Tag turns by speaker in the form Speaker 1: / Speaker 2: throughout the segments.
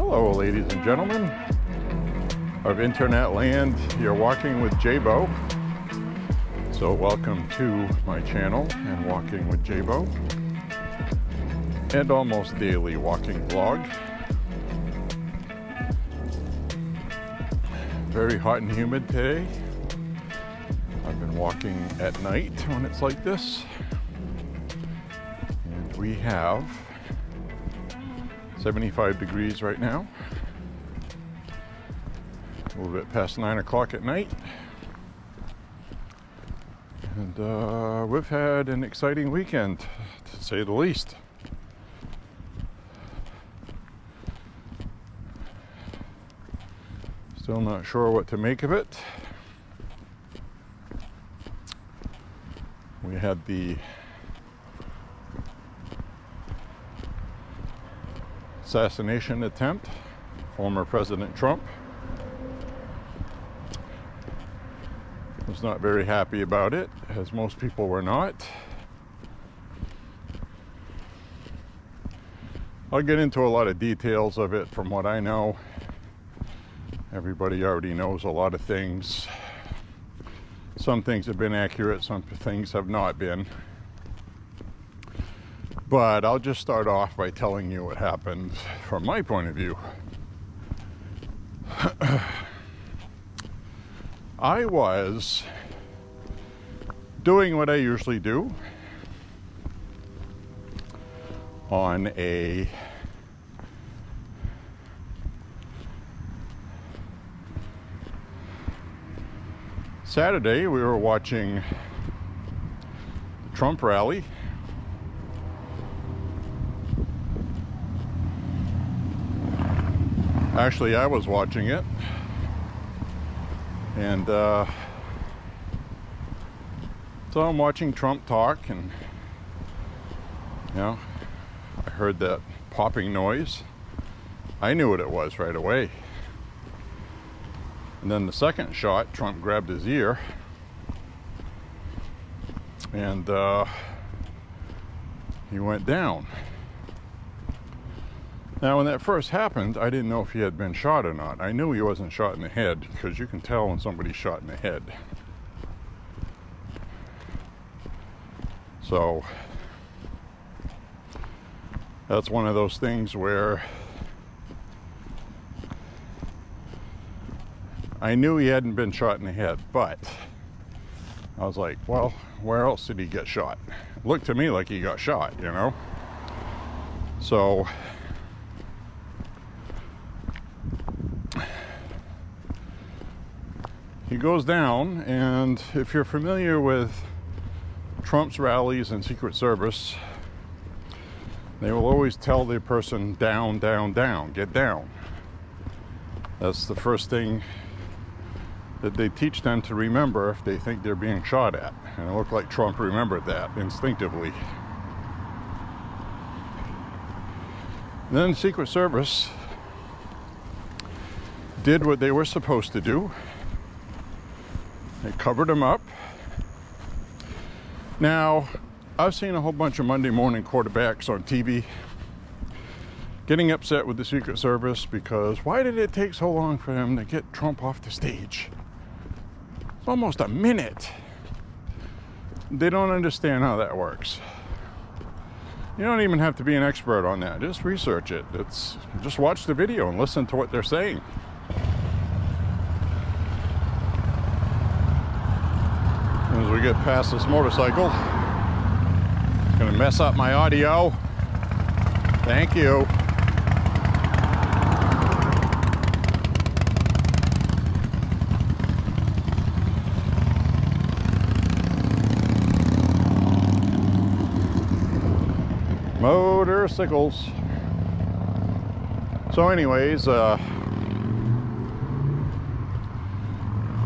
Speaker 1: Hello, ladies and gentlemen of internet land. You're walking with Beau. So welcome to my channel and Walking with Beau, and almost daily walking vlog. Very hot and humid today. I've been walking at night when it's like this, and we have 75 degrees right now, a little bit past 9 o'clock at night, and we've had an exciting weekend, to say the least. Still not sure what to make of it. We had the assassination attempt, former President Trump. Was not very happy about it, as most people were not. I'll get into a lot of details of it from what I know. Everybody already knows a lot of things. Some things have been accurate, some things have not been. But I'll just start off by telling you what happened from my point of view. I was doing what I usually do on a Saturday. We were watching the Trump rally. Actually, I was watching it, and so I'm watching Trump talk, and you know, I heard that popping noise. I knew what it was right away. And then the second shot, Trump grabbed his ear, and he went down. Now, when that first happened, I didn't know if he had been shot or not. I knew he wasn't shot in the head, because you can tell when somebody's shot in the head. So that's one of those things where I knew he hadn't been shot in the head, but I was like, well, where else did he get shot? It looked to me like he got shot, you know? So he goes down, and if you're familiar with Trump's rallies and Secret Service, they will always tell the person, down, down, down, get down. That's the first thing that they teach them to remember if they think they're being shot at. And it looked like Trump remembered that instinctively. And then Secret Service did what they were supposed to do. They covered him up. Now, I've seen a whole bunch of Monday morning quarterbacks on TV getting upset with the Secret Service because why did it take so long for them to get Trump off the stage? It's almost a minute. They don't understand how that works. You don't even have to be an expert on that. Just research it. Just watch the video and listen to what they're saying. As we get past this motorcycle, it's going to mess up my audio. Thank you. Motorcycles. So anyways,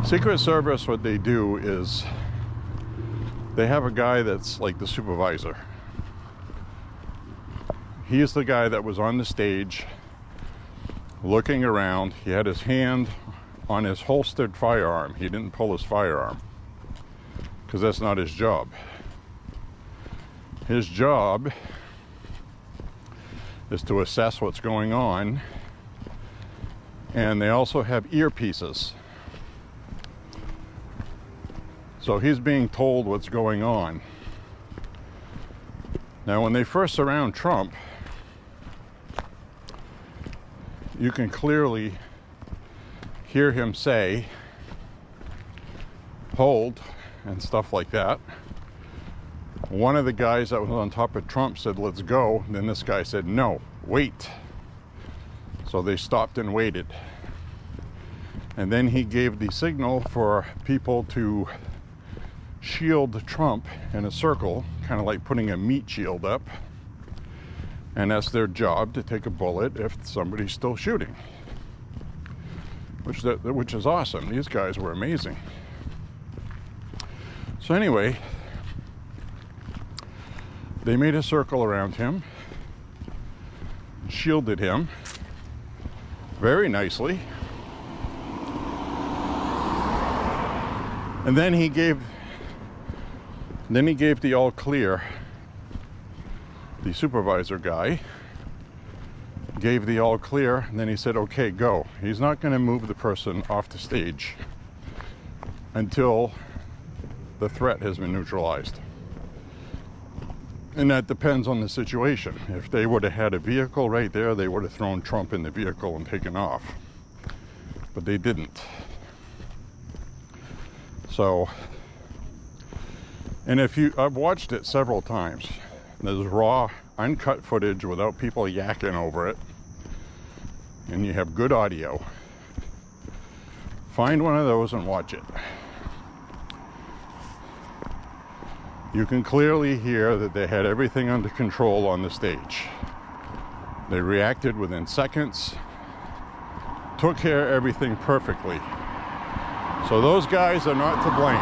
Speaker 1: Secret Service, what they do is they have a guy that's like the supervisor. He's the guy that was on the stage looking around. He had his hand on his holstered firearm. He didn't pull his firearm because that's not his job. His job is to assess what's going on And they also have earpieces. So he's being told what's going on. Now, when they first surround Trump, you can clearly hear him say, "Hold," and stuff like that. One of the guys that was on top of Trump said, "Let's go." And then this guy said, "No, wait." So they stopped and waited. And then he gave the signal for people to shield Trump in a circle, kind of like putting a meat shield up. And that's their job, to take a bullet if somebody's still shooting. Which is awesome. These guys were amazing. So anyway, they made a circle around him, shielded him very nicely. And then he gave the all clear. The supervisor guy gave the all clear, and then he said, "Okay, go." He's not going to move the person off the stage until the threat has been neutralized. And that depends on the situation. If they would have had a vehicle right there, they would have thrown Trump in the vehicle and taken off. But they didn't. So, and I've watched it several times. There's raw, uncut footage without people yakking over it. And you have good audio. Find one of those and watch it. You can clearly hear that they had everything under control on the stage. They reacted within seconds, took care of everything perfectly. So those guys are not to blame.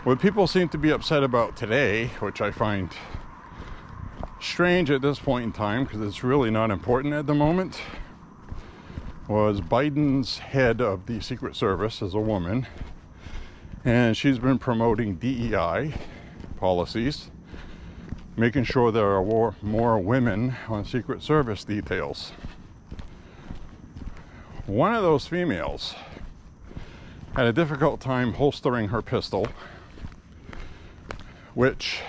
Speaker 1: What people seem to be upset about today, which I find strange at this point in time because it's really not important at the moment, was Biden's head of the Secret Service is a woman, and she's been promoting DEI policies, making sure there are more women on Secret Service details. One of those females had a difficult time holstering her pistol, which,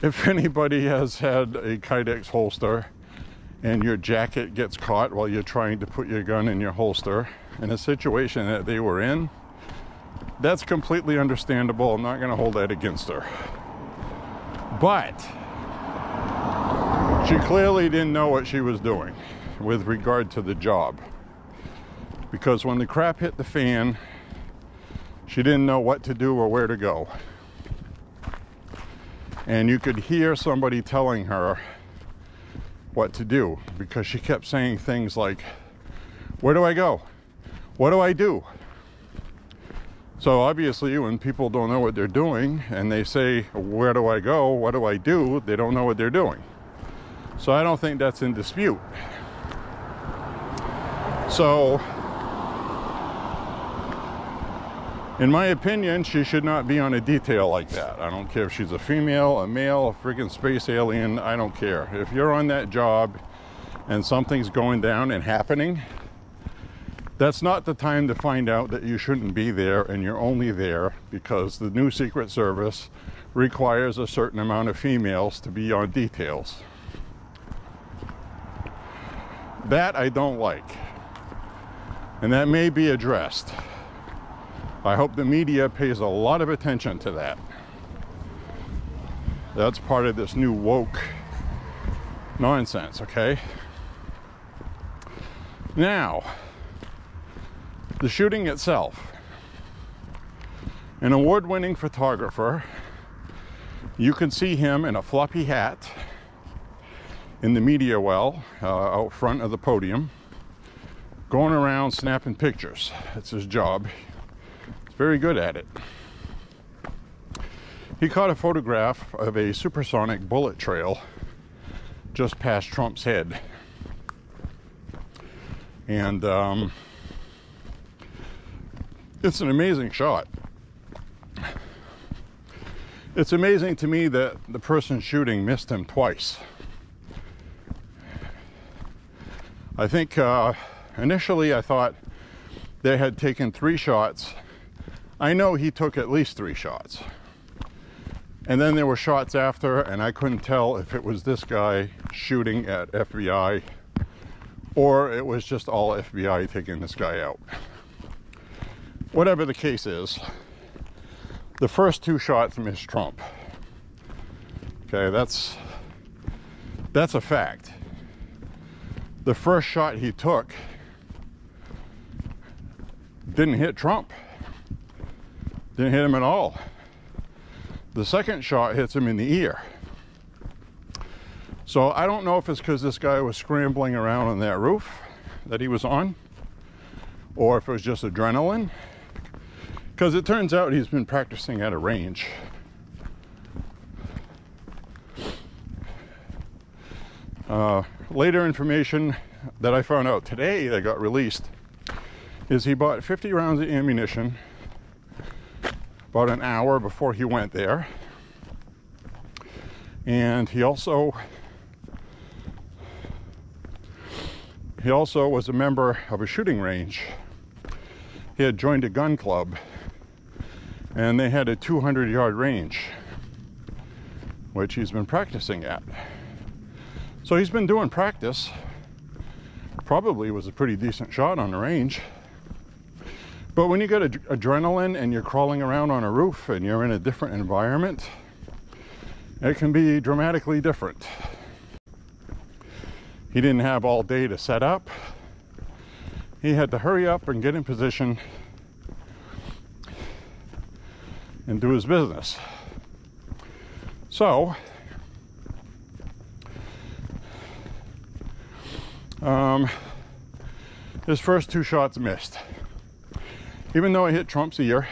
Speaker 1: if anybody has had a Kydex holster and your jacket gets caught while you're trying to put your gun in your holster, in a situation that they were in, that's completely understandable. I'm not going to hold that against her. But she clearly didn't know what she was doing with regard to the job. Because when the crap hit the fan, she didn't know what to do or where to go. And you could hear somebody telling her what to do, because she kept saying things like, "Where do I go? What do I do?" So obviously when people don't know what they're doing and they say, "Where do I go? What do I do?" they don't know what they're doing. So I don't think that's in dispute. So in my opinion, she should not be on a detail like that. I don't care if she's a female, a male, a friggin' space alien. I don't care. If you're on that job and something's going down and happening, that's not the time to find out that you shouldn't be there, and you're only there because the new Secret Service requires a certain amount of females to be on details. That I don't like. And that may be addressed. I hope the media pays a lot of attention to that. That's part of this new woke nonsense, okay? Now, the shooting itself. An award-winning photographer, you can see him in a floppy hat in the media well out front of the podium, going around snapping pictures. That's his job. Very good at it. He caught a photograph of a supersonic bullet trail just past Trump's head. And it's an amazing shot. It's amazing to me that the person shooting missed him twice. I think initially I thought they had taken 3 shots. I know he took at least 3 shots. And then there were shots after, and I couldn't tell if it was this guy shooting at FBI or it was just all FBI taking this guy out. Whatever the case is, the first 2 shots missed Trump. Okay, that's a fact. The first shot he took didn't hit Trump. Didn't hit him at all. The second shot hits him in the ear. So I don't know if it's because this guy was scrambling around on that roof that he was on, or if it was just adrenaline, because it turns out he's been practicing at a range. Later information that I found out today that got released is he bought 50 rounds of ammunition about an hour before he went there. And he also was a member of a shooting range. He had joined a gun club, and they had a 200-yard range, which he's been practicing at. So he's been doing practice. Probably was a pretty decent shot on the range. But when you get adrenaline and you're crawling around on a roof and you're in a different environment, it can be dramatically different. He didn't have all day to set up. He had to hurry up and get in position and do his business. So, his first 2 shots missed. Even though it hit Trump's ear,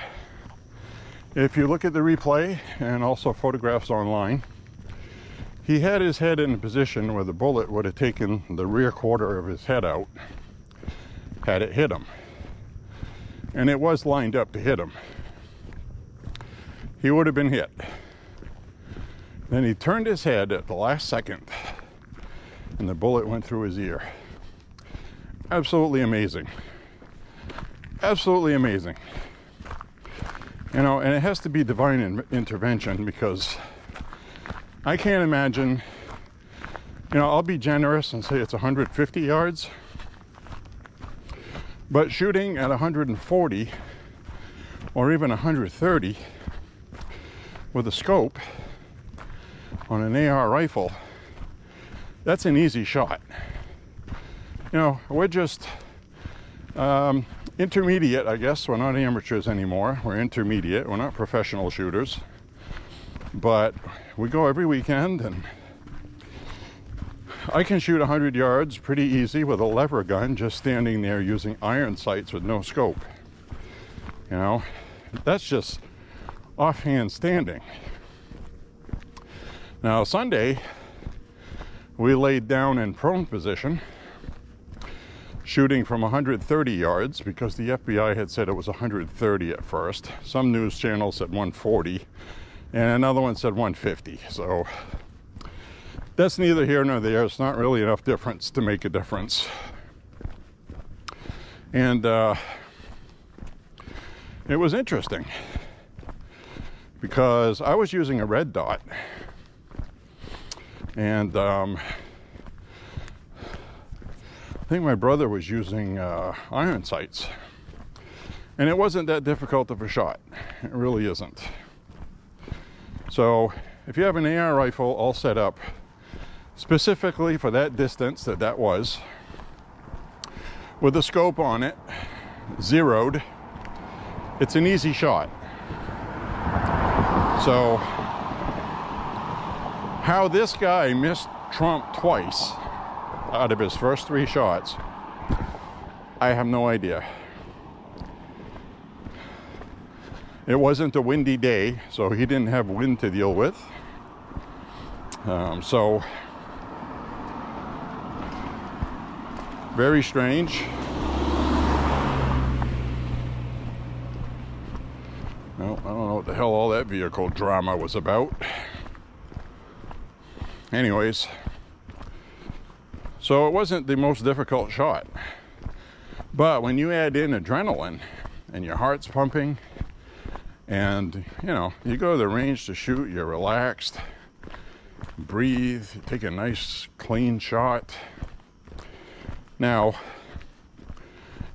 Speaker 1: if you look at the replay and also photographs online, he had his head in a position where the bullet would have taken the rear quarter of his head out had it hit him. And it was lined up to hit him. He would have been hit. Then he turned his head at the last second and the bullet went through his ear. Absolutely amazing. Absolutely amazing. You know, and it has to be divine intervention, because I can't imagine, you know, I'll be generous and say it's 150 yards, but shooting at 140 or even 130 with a scope on an AR rifle, that's an easy shot. You know, we're just intermediate, I guess. We're not amateurs anymore. We're intermediate. We're not professional shooters. But we go every weekend, and I can shoot 100 yards pretty easy with a lever gun, just standing there using iron sights with no scope. You know, that's just offhand standing. Now, Sunday, we laid down in prone position, shooting from 130 yards, because the FBI had said it was 130 at first. Some news channel said 140, and another one said 150. So that's neither here nor there. It's not really enough difference to make a difference. And it was interesting, because I was using a red dot, and I think my brother was using iron sights, and it wasn't that difficult of a shot. It really isn't. So if you have an AR rifle all set up specifically for that distance that was, with a scope on it, zeroed, it's an easy shot. So how this guy missed Trump twice out of his first 3 shots, I have no idea. It wasn't a windy day, so he didn't have wind to deal with. So very strange. Well, I don't know what the hell all that vehicle drama was about. Anyways, So it wasn't the most difficult shot. But when you add in adrenaline and your heart's pumping and, you know, you go to the range to shoot, you're relaxed, breathe, you take a nice clean shot. Now,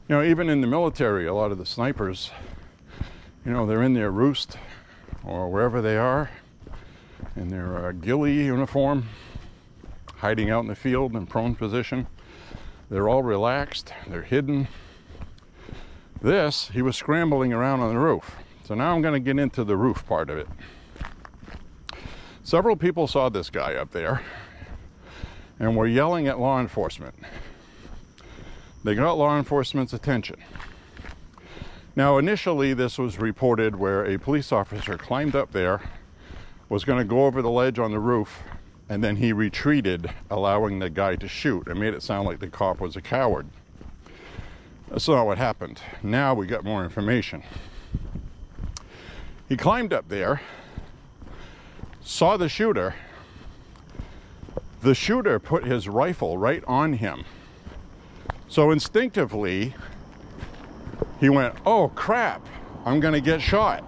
Speaker 1: you know, even in the military, a lot of the snipers, you know, they're in their roost or wherever they are in their ghillie uniform, hiding out in the field in prone position. They're all relaxed, they're hidden. This, he was scrambling around on the roof. So now I'm going to get into the roof part of it. Several people saw this guy up there and were yelling at law enforcement. They got law enforcement's attention. Now, initially, this was reported where a police officer climbed up there, was going to go over the ledge on the roof, and then he retreated, allowing the guy to shoot. It made it sound like the cop was a coward. That's not what happened. Now we got more information. He climbed up there, saw the shooter. The shooter put his rifle right on him. So instinctively, he went, oh crap, I'm gonna get shot.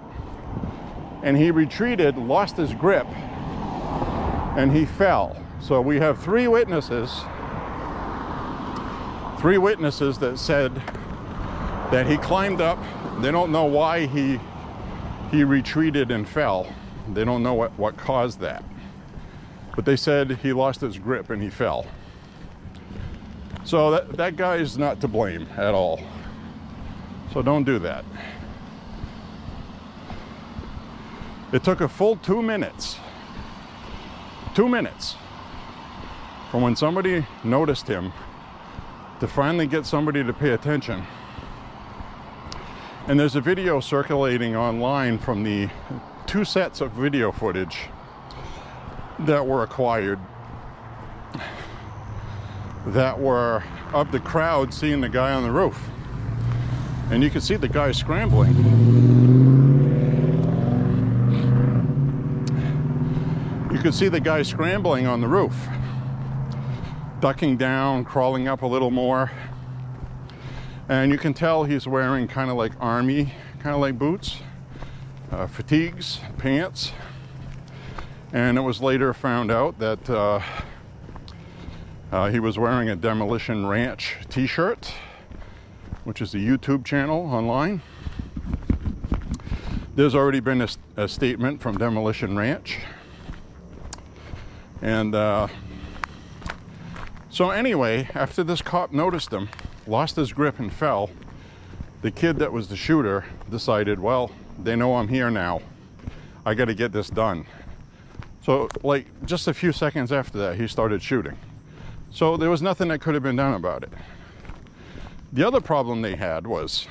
Speaker 1: And he retreated, lost his grip, and he fell. So we have three witnesses that said that he climbed up. They don't know why he retreated and fell. They don't know what caused that. But they said he lost his grip and he fell. So that guy is not to blame at all. So don't do that. It took a full 2 minutes. 2 minutes from when somebody noticed him to finally get somebody to pay attention. And there's a video circulating online from the 2 sets of video footage that were acquired that were of the crowd seeing the guy on the roof. And you can see the guy scrambling. You can see the guy scrambling on the roof, ducking down, crawling up a little more. And you can tell he's wearing kind of like army, kind of like boots, fatigues, pants. And it was later found out that he was wearing a Demolition Ranch t-shirt, which is a YouTube channel online. There's already been a statement from Demolition Ranch. And so anyway, after this cop noticed him, lost his grip and fell, the kid that was the shooter decided, well, they know I'm here now. I got to get this done. So like just a few seconds after that, he started shooting. So there was nothing that could have been done about it. The other problem they had was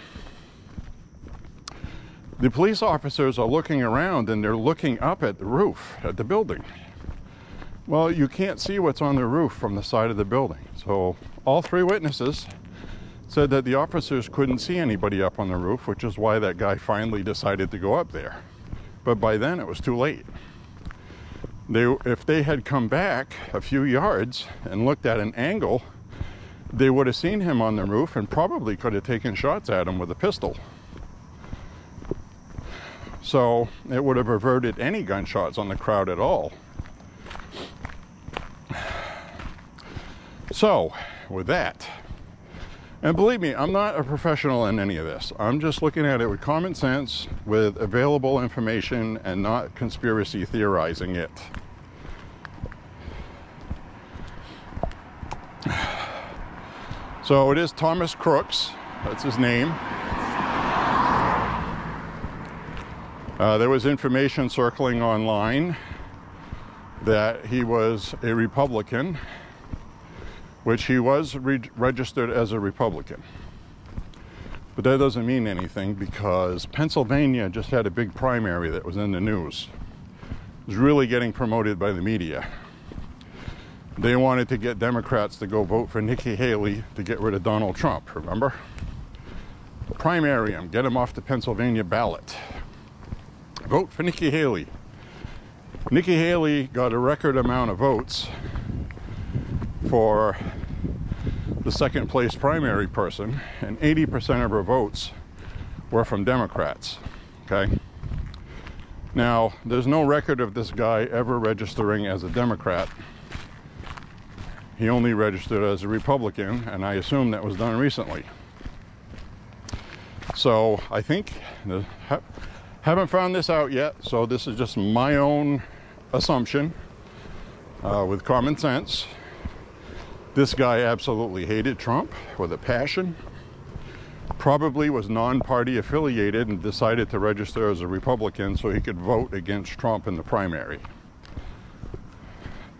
Speaker 1: the police officers are looking around and they're looking up at the roof, at the building. Well, you can't see what's on the roof from the side of the building. So all 3 witnesses said that the officers couldn't see anybody up on the roof, which is why that guy finally decided to go up there. But by then it was too late. If they had come back a few yards and looked at an angle, they would have seen him on the roof and probably could have taken shots at him with a pistol. So it would have averted any gunshots on the crowd at all. So with that, and believe me, I'm not a professional in any of this. I'm just looking at it with common sense, with available information, and not conspiracy theorizing it. So it is Thomas Crooks, that's his name. There was information circling online that he was a Republican, which he was registered as a Republican. But that doesn't mean anything because Pennsylvania just had a big primary that was in the news. It was really getting promoted by the media. They wanted to get Democrats to go vote for Nikki Haley to get rid of Donald Trump, remember? Primary him, get him off the Pennsylvania ballot. Vote for Nikki Haley. Nikki Haley got a record amount of votes for the second place primary person, and 80% of her votes were from Democrats. Okay. Now, there's no record of this guy ever registering as a Democrat. He only registered as a Republican, and I assume that was done recently. So I think, haven't found this out yet, so this is just my own assumption with common sense. This guy absolutely hated Trump with a passion. Probably was non-party affiliated and decided to register as a Republican so he could vote against Trump in the primary.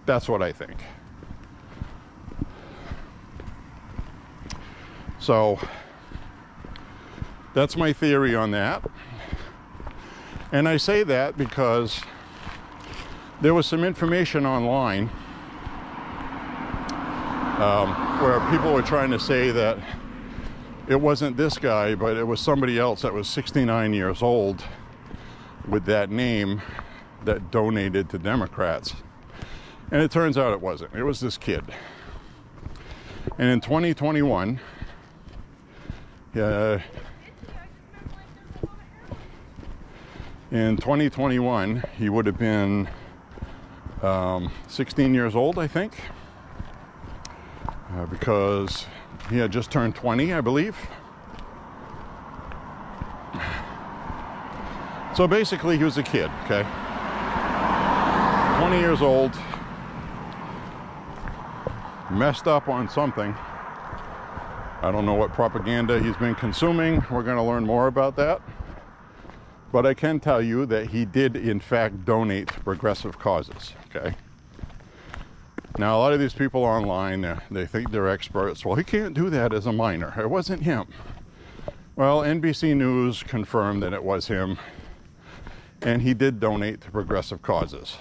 Speaker 1: That's what I think. So that's my theory on that. And I say that because there was some information online where people were trying to say that it wasn't this guy, but it was somebody else that was 69 years old with that name that donated to Democrats. And it turns out it wasn't. It was this kid. And in 2021, he would have been 16 years old, I think, because he had just turned 20, I believe. So basically, he was a kid, okay? 20 years old, messed up on something. I don't know what propaganda he's been consuming. We're going to learn more about that. But I can tell you that he did, in fact, donate to progressive causes, okay? Now, a lot of these people online, they think they're experts. Well, he can't do that as a minor. It wasn't him. Well, NBC News confirmed that it was him, and he did donate to progressive causes.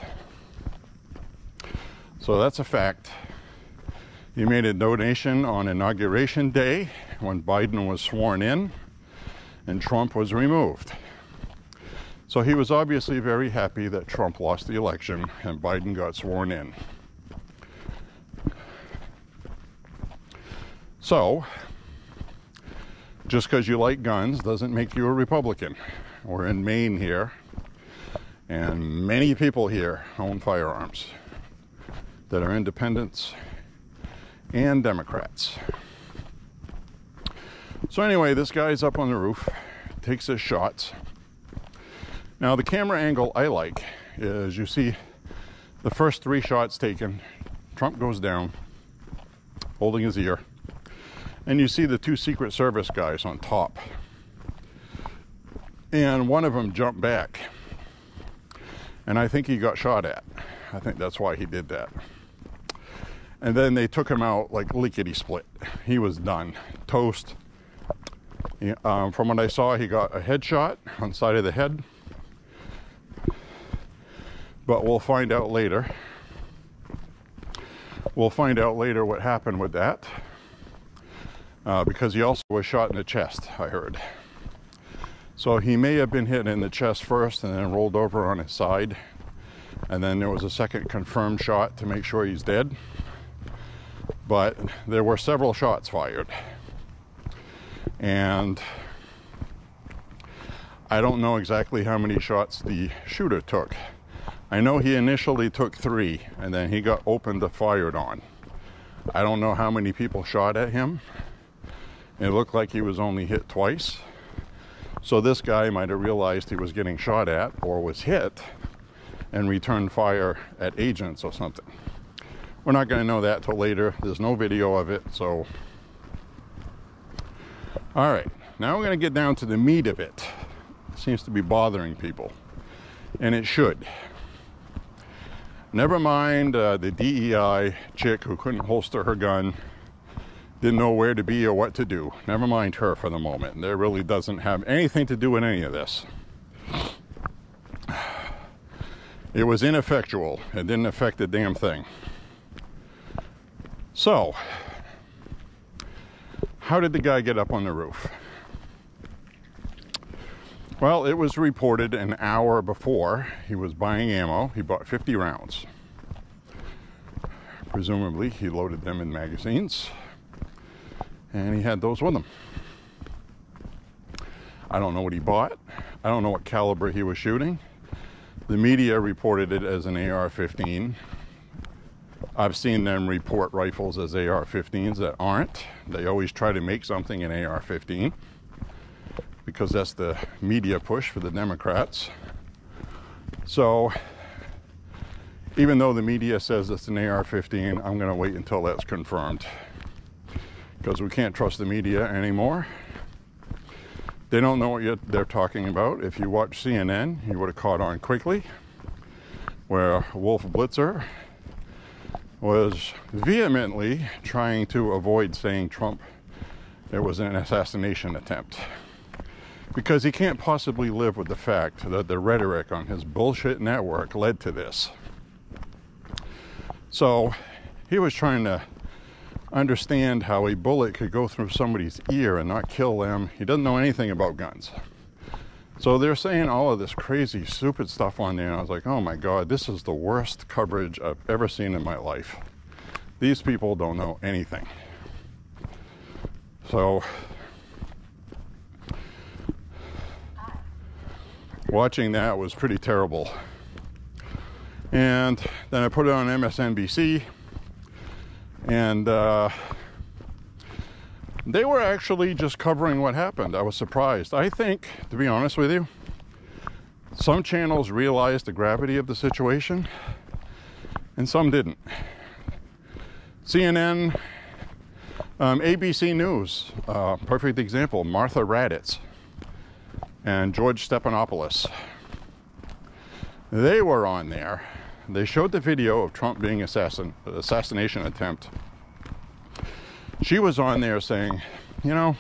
Speaker 1: So that's a fact. He made a donation on Inauguration Day when Biden was sworn in and Trump was removed. So he was obviously very happy that Trump lost the election and Biden got sworn in. So, just because you like guns doesn't make you a Republican. We're in Maine here, and many people here own firearms that are independents and Democrats. So anyway, this guy's up on the roof, takes his shots. Now the camera angle I like is you see the first 3 shots taken, Trump goes down, holding his ear, and you see the 2 Secret Service guys on top. And one of them jumped back, and I think he got shot at. I think that's why he did that. And then they took him out like lickety-split. He was done. Toast. From what I saw, he got a headshot on the side of the head. But we'll find out later. We'll find out later what happened with that. Because he also was shot in the chest, I heard. So he may have been hit in the chest first and then rolled over on his side. And then there was a second confirmed shot to make sure he's dead. But there were several shots fired. And I don't know exactly how many shots the shooter took. I know he initially took 3, and then he got opened and fired on. I don't know how many people shot at him. It looked like he was only hit twice. So this guy might have realized he was getting shot at or was hit and returned fire at agents or something. We're not going to know that till later. There's no video of it, so. All right, now we're going to get down to the meat of it. It seems to be bothering people, and it should. Never mind the DEI chick who couldn't holster her gun, didn't know where to be or what to do. Never mind her for the moment. That really doesn't have anything to do with any of this. It was ineffectual. It didn't affect a damn thing. So, how did the guy get up on the roof? Well, it was reported an hour before he was buying ammo. He bought 50 rounds. Presumably, he loaded them in magazines. and he had those with him. I don't know what he bought. I don't know what caliber he was shooting. The media reported it as an AR-15. I've seen them report rifles as AR-15s that aren't. They always try to make something an AR-15 because that's the media push for the Democrats. So even though the media says it's an AR-15, I'm going to wait until that's confirmed because we can't trust the media anymore. They don't know what they're talking about. If you watch CNN, you would have caught on quickly where Wolf Blitzer was vehemently trying to avoid saying Trump, it was an assassination attempt. Because he can't possibly live with the fact that the rhetoric on his bullshit network led to this. So he was trying to understand how a bullet could go through somebody's ear and not kill them. He doesn't know anything about guns. So they're saying all of this crazy, stupid stuff on there. And I was like, oh my God, this is the worst coverage I've ever seen in my life. These people don't know anything. So watching that was pretty terrible. And then I put it on MSNBC, and they were actually just covering what happened. I was surprised. I think, to be honest with you, some channels realized the gravity of the situation, and some didn't. CNN, ABC News, perfect example, Martha Raddatz and George Stephanopoulos. They were on there. They showed the video of Trump being assassination attempt. She was on there saying, you know,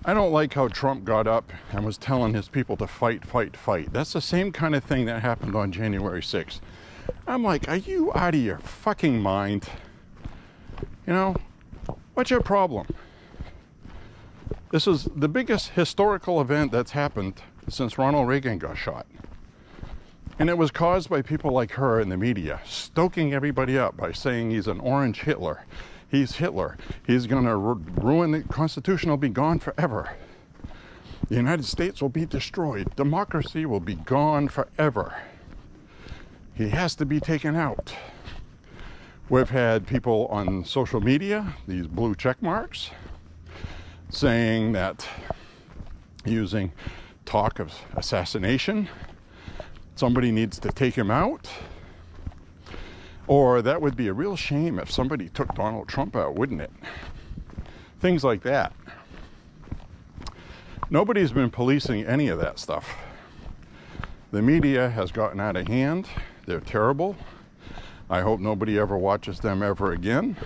Speaker 1: I don't like how Trump got up and was telling his people to fight, fight, fight. That's the same kind of thing that happened on January 6th. I'm like, are you out of your fucking mind? You know, what's your problem? This is the biggest historical event that's happened since Ronald Reagan got shot. And it was caused by people like her in the media, stoking everybody up by saying he's an orange Hitler. He's Hitler. He's going to ruin the Constitution, will be gone forever. The United States will be destroyed. Democracy will be gone forever. He has to be taken out. We've had people on social media, these blue check marks, saying that using talk of assassination, somebody needs to take him out. Or that would be a real shame if somebody took Donald Trump out, wouldn't it? Things like that. Nobody's been policing any of that stuff. The media has gotten out of hand. They're terrible. I hope nobody ever watches them ever again.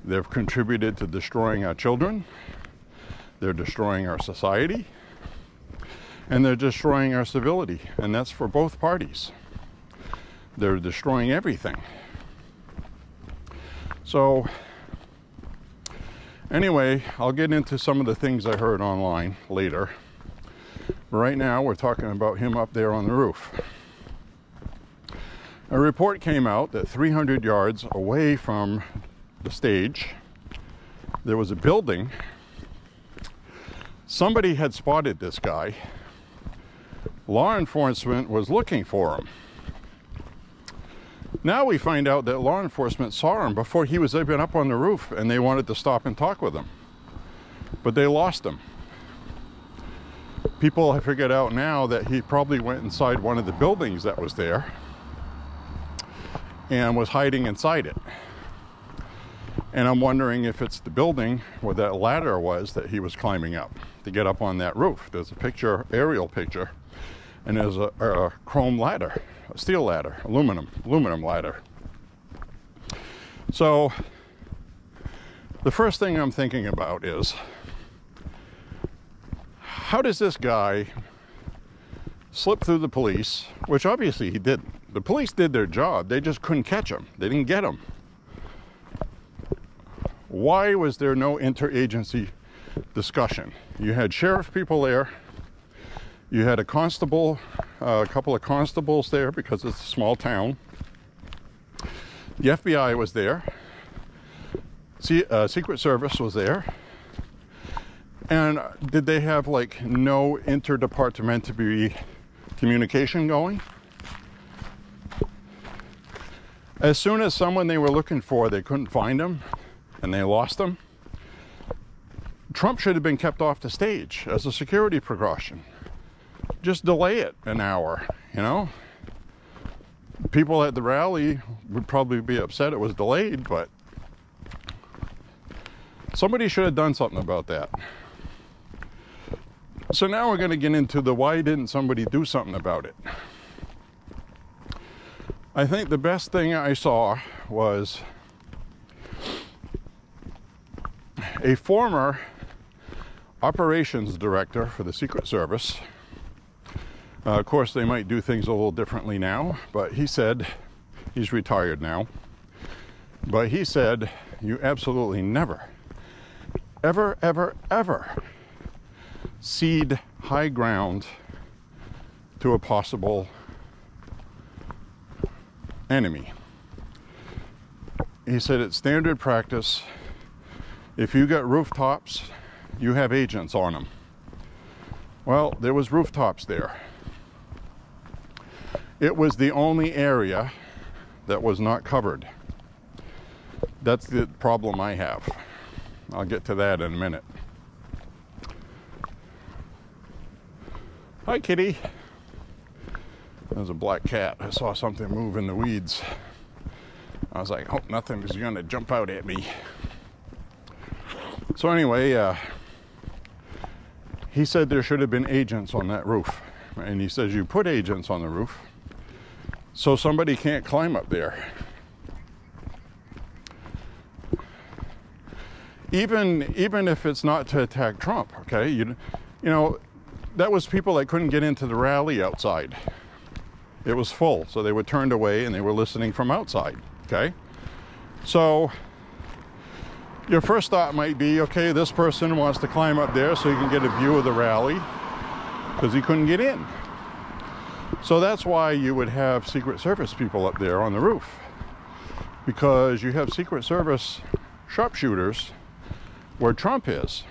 Speaker 1: They've contributed to destroying our children. They're destroying our society. And they're destroying our civility. And that's for both parties. They're destroying everything. So, anyway, I'll get into some of the things I heard online later. Right now, we're talking about him up there on the roof. A report came out that 300 yards away from the stage, there was a building. Somebody had spotted this guy. Law enforcement was looking for him. Now we find out that law enforcement saw him before he was even up on the roof, and they wanted to stop and talk with him. But they lost him. People have figured out now that he probably went inside one of the buildings that was there and was hiding inside it. And I'm wondering if it's the building where that ladder was that he was climbing up to get up on that roof. There's a picture, aerial picture, and there's a chrome ladder, a steel ladder, aluminum ladder. So the first thing I'm thinking about is, how does this guy slip through the police, which obviously he didn't. The police did their job, they just couldn't catch him. They didn't get him. Why was there no interagency discussion? You had sheriff people there. You had a constable, a couple of constables there because it's a small town. The FBI was there. Secret Service was there. And did they have like no interdepartmental communication going? As soon as someone they were looking for, they couldn't find them and they lost them, Trump should have been kept off the stage as a security precaution. Just delay it an hour, you know? People at the rally would probably be upset it was delayed, but somebody should have done something about that. So now we're going to get into the why didn't somebody do something about it. I think the best thing I saw was a former operations director for the Secret Service. Of course, they might do things a little differently now, but he said, he's retired now, but he said, you absolutely never, ever, ever, ever cede high ground to a possible enemy. He said it's standard practice. If you got rooftops, you have agents on them. Well, there was rooftops there. It was the only area that was not covered. That's the problem I have. I'll get to that in a minute. Hi, kitty. There's a black cat. I saw something move in the weeds. I was like, hope nothing is going to jump out at me. So anyway, he said there should have been agents on that roof. And he says you put agents on the roof so somebody can't climb up there. Even if it's not to attack Trump, okay? You know, that was people that couldn't get into the rally outside. It was full, so they were turned away and they were listening from outside, okay? So your first thought might be, okay, this person wants to climb up there so he can get a view of the rally because he couldn't get in. So that's why you would have Secret Service people up there on the roof, because you have Secret Service sharpshooters where Trump is.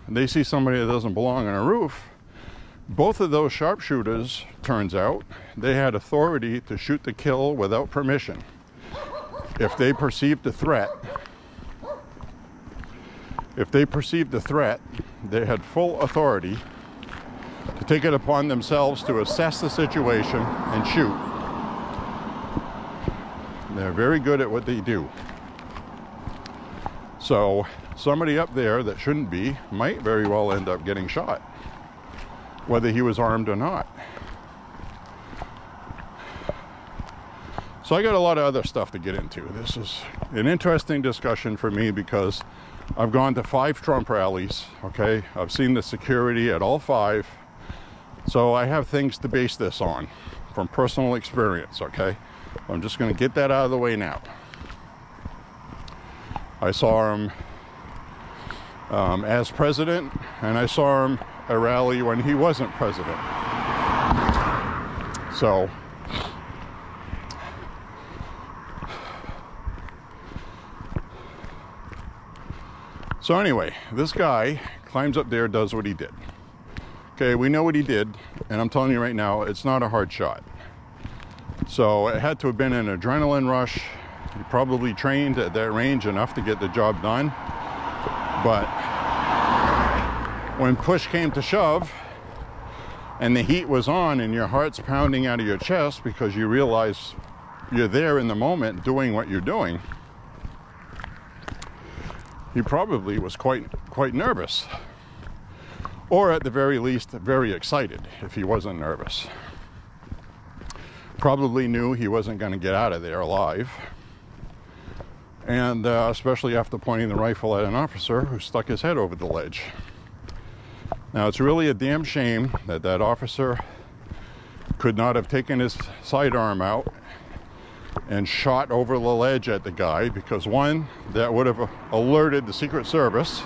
Speaker 1: And they see somebody that doesn't belong on a roof. Both of those sharpshooters, turns out, they had authority to shoot to kill without permission. If they perceived a threat, they had full authority to take it upon themselves to assess the situation and shoot. They're very good at what they do. So somebody up there that shouldn't be might very well end up getting shot, whether he was armed or not. So I got a lot of other stuff to get into. This is an interesting discussion for me because I've gone to 5 Trump rallies, okay? I've seen the security at all 5. So I have things to base this on from personal experience, okay? I'm just going to get that out of the way now. I saw him as president, and I saw him at a rally when he wasn't president. So anyway, this guy climbs up there, does what he did. Okay, we know what he did, and I'm telling you right now, it's not a hard shot. So it had to have been an adrenaline rush. He probably trained at that range enough to get the job done. But when push came to shove, and the heat was on, and your heart's pounding out of your chest because you realize you're there in the moment doing what you're doing, he probably was quite nervous. Or at the very least, very excited if he wasn't nervous. Probably knew he wasn't going to get out of there alive. And especially after pointing the rifle at an officer who stuck his head over the ledge. Now, it's really a damn shame that that officer could not have taken his sidearm out and shot over the ledge at the guy, because one, that would have alerted the Secret Service.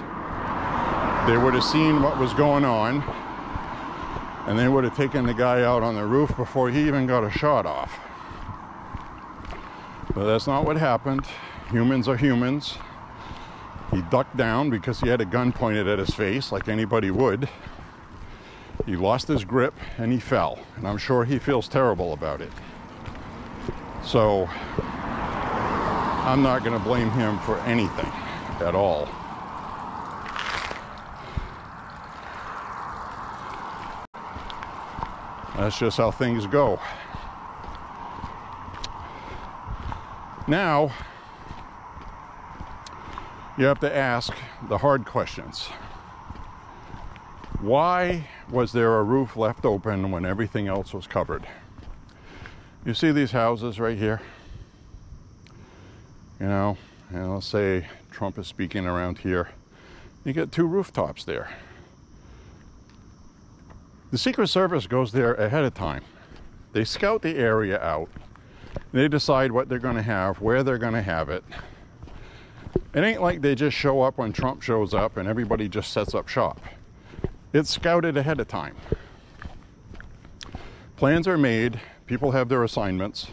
Speaker 1: They would have seen what was going on, and they would have taken the guy out on the roof before he even got a shot off. But that's not what happened. Humans are humans. He ducked down because he had a gun pointed at his face, like anybody would. He lost his grip and he fell. And I'm sure he feels terrible about it. So I'm not going to blame him for anything at all. That's just how things go. Now, you have to ask the hard questions. Why was there a roof left open when everything else was covered? You see these houses right here? You know, and let's say Trump is speaking around here. You get 2 rooftops there. The Secret Service goes there ahead of time. They scout the area out. They decide what they're going to have, where they're going to have it. It ain't like they just show up when Trump shows up and everybody just sets up shop. It's scouted ahead of time. Plans are made. People have their assignments.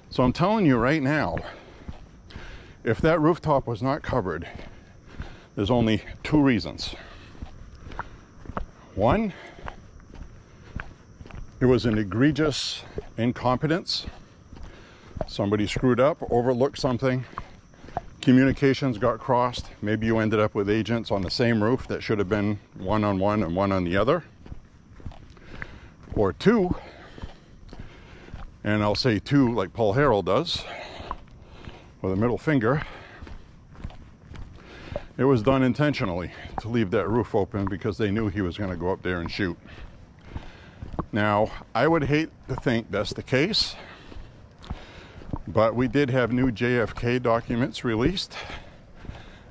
Speaker 1: So I'm telling you right now, if that rooftop was not covered, there's only 2 reasons. One, it was an egregious incompetence. Somebody screwed up, overlooked something. Communications got crossed. Maybe you ended up with agents on the same roof that should have been one on one and one on the other. Or 2, and I'll say 2 like Paul Harrell does, with a middle finger, it was done intentionally to leave that roof open because they knew he was going to go up there and shoot. Now, I would hate to think that's the case, but we did have new JFK documents released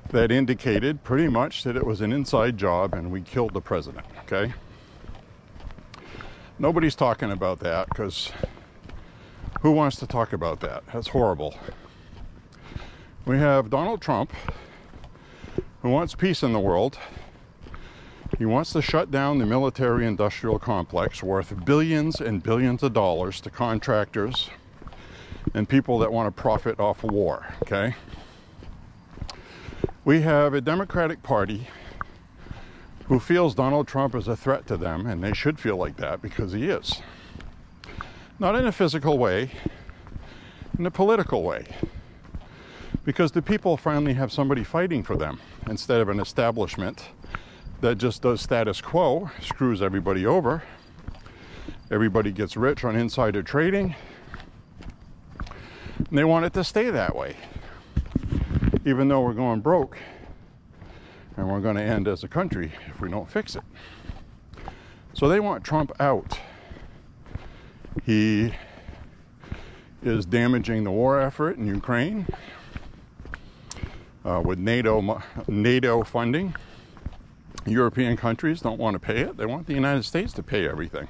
Speaker 1: that indicated pretty much that it was an inside job and we killed the president, okay? Nobody's talking about that because who wants to talk about that? That's horrible. We have Donald Trump, who wants peace in the world. He wants to shut down the military-industrial complex worth billions and billions of dollars to contractors and people that want to profit off of war, okay? We have a Democratic Party who feels Donald Trump is a threat to them, and they should feel like that because he is. Not in a physical way, in a political way. Because the people finally have somebody fighting for them instead of an establishment that just does status quo, screws everybody over. Everybody gets rich on insider trading. And they want it to stay that way. Even though we're going broke and we're going to end as a country if we don't fix it. So they want Trump out. He is damaging the war effort in Ukraine with NATO funding. European countries don't want to pay it. They want the United States to pay everything.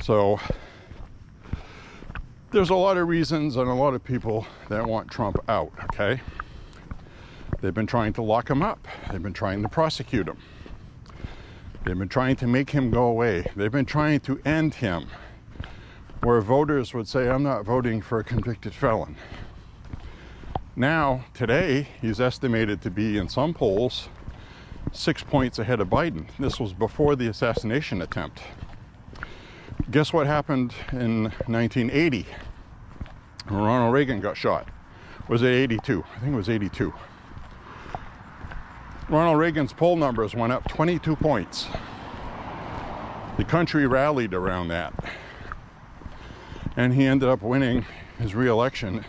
Speaker 1: So there's a lot of reasons and a lot of people that want Trump out, okay? They've been trying to lock him up. They've been trying to prosecute him. They've been trying to make him go away. They've been trying to end him, where voters would say, I'm not voting for a convicted felon. Now, today, he's estimated to be, in some polls, 6 points ahead of Biden. This was before the assassination attempt. Guess what happened in 1980 when Ronald Reagan got shot? Was it 82? I think it was 82. Ronald Reagan's poll numbers went up 22 points. The country rallied around that. And he ended up winning his re-election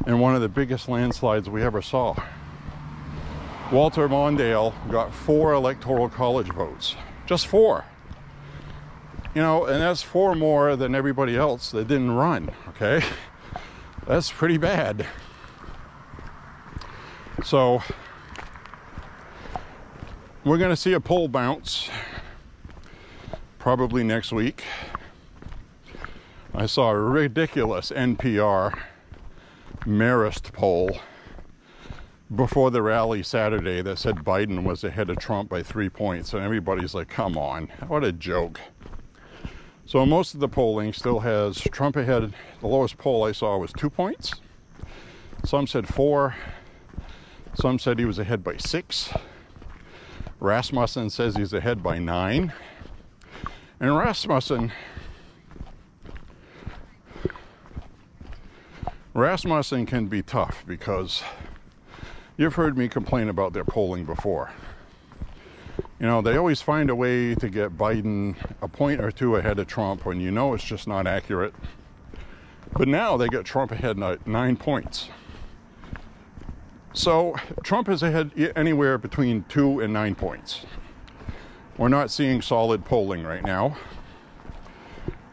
Speaker 1: in one of the biggest landslides we ever saw. Walter Mondale got 4 electoral college votes. Just 4. You know, and that's 4 more than everybody else that didn't run, okay? That's pretty bad. So, we're going to see a poll bounce probably next week. I saw a ridiculous NPR Marist poll before the rally Saturday that said Biden was ahead of Trump by 3 points, and everybody's like, come on, what a joke. So most of the polling still has Trump ahead. The lowest poll I saw was 2 points. Some said 4. Some said he was ahead by 6. Rasmussen says he's ahead by 9. And Rasmussen can be tough because you've heard me complain about their polling before. You know, they always find a way to get Biden a point or two ahead of Trump when you know it's just not accurate. But now they get Trump ahead 9 points. So Trump is ahead anywhere between 2 and 9 points. We're not seeing solid polling right now.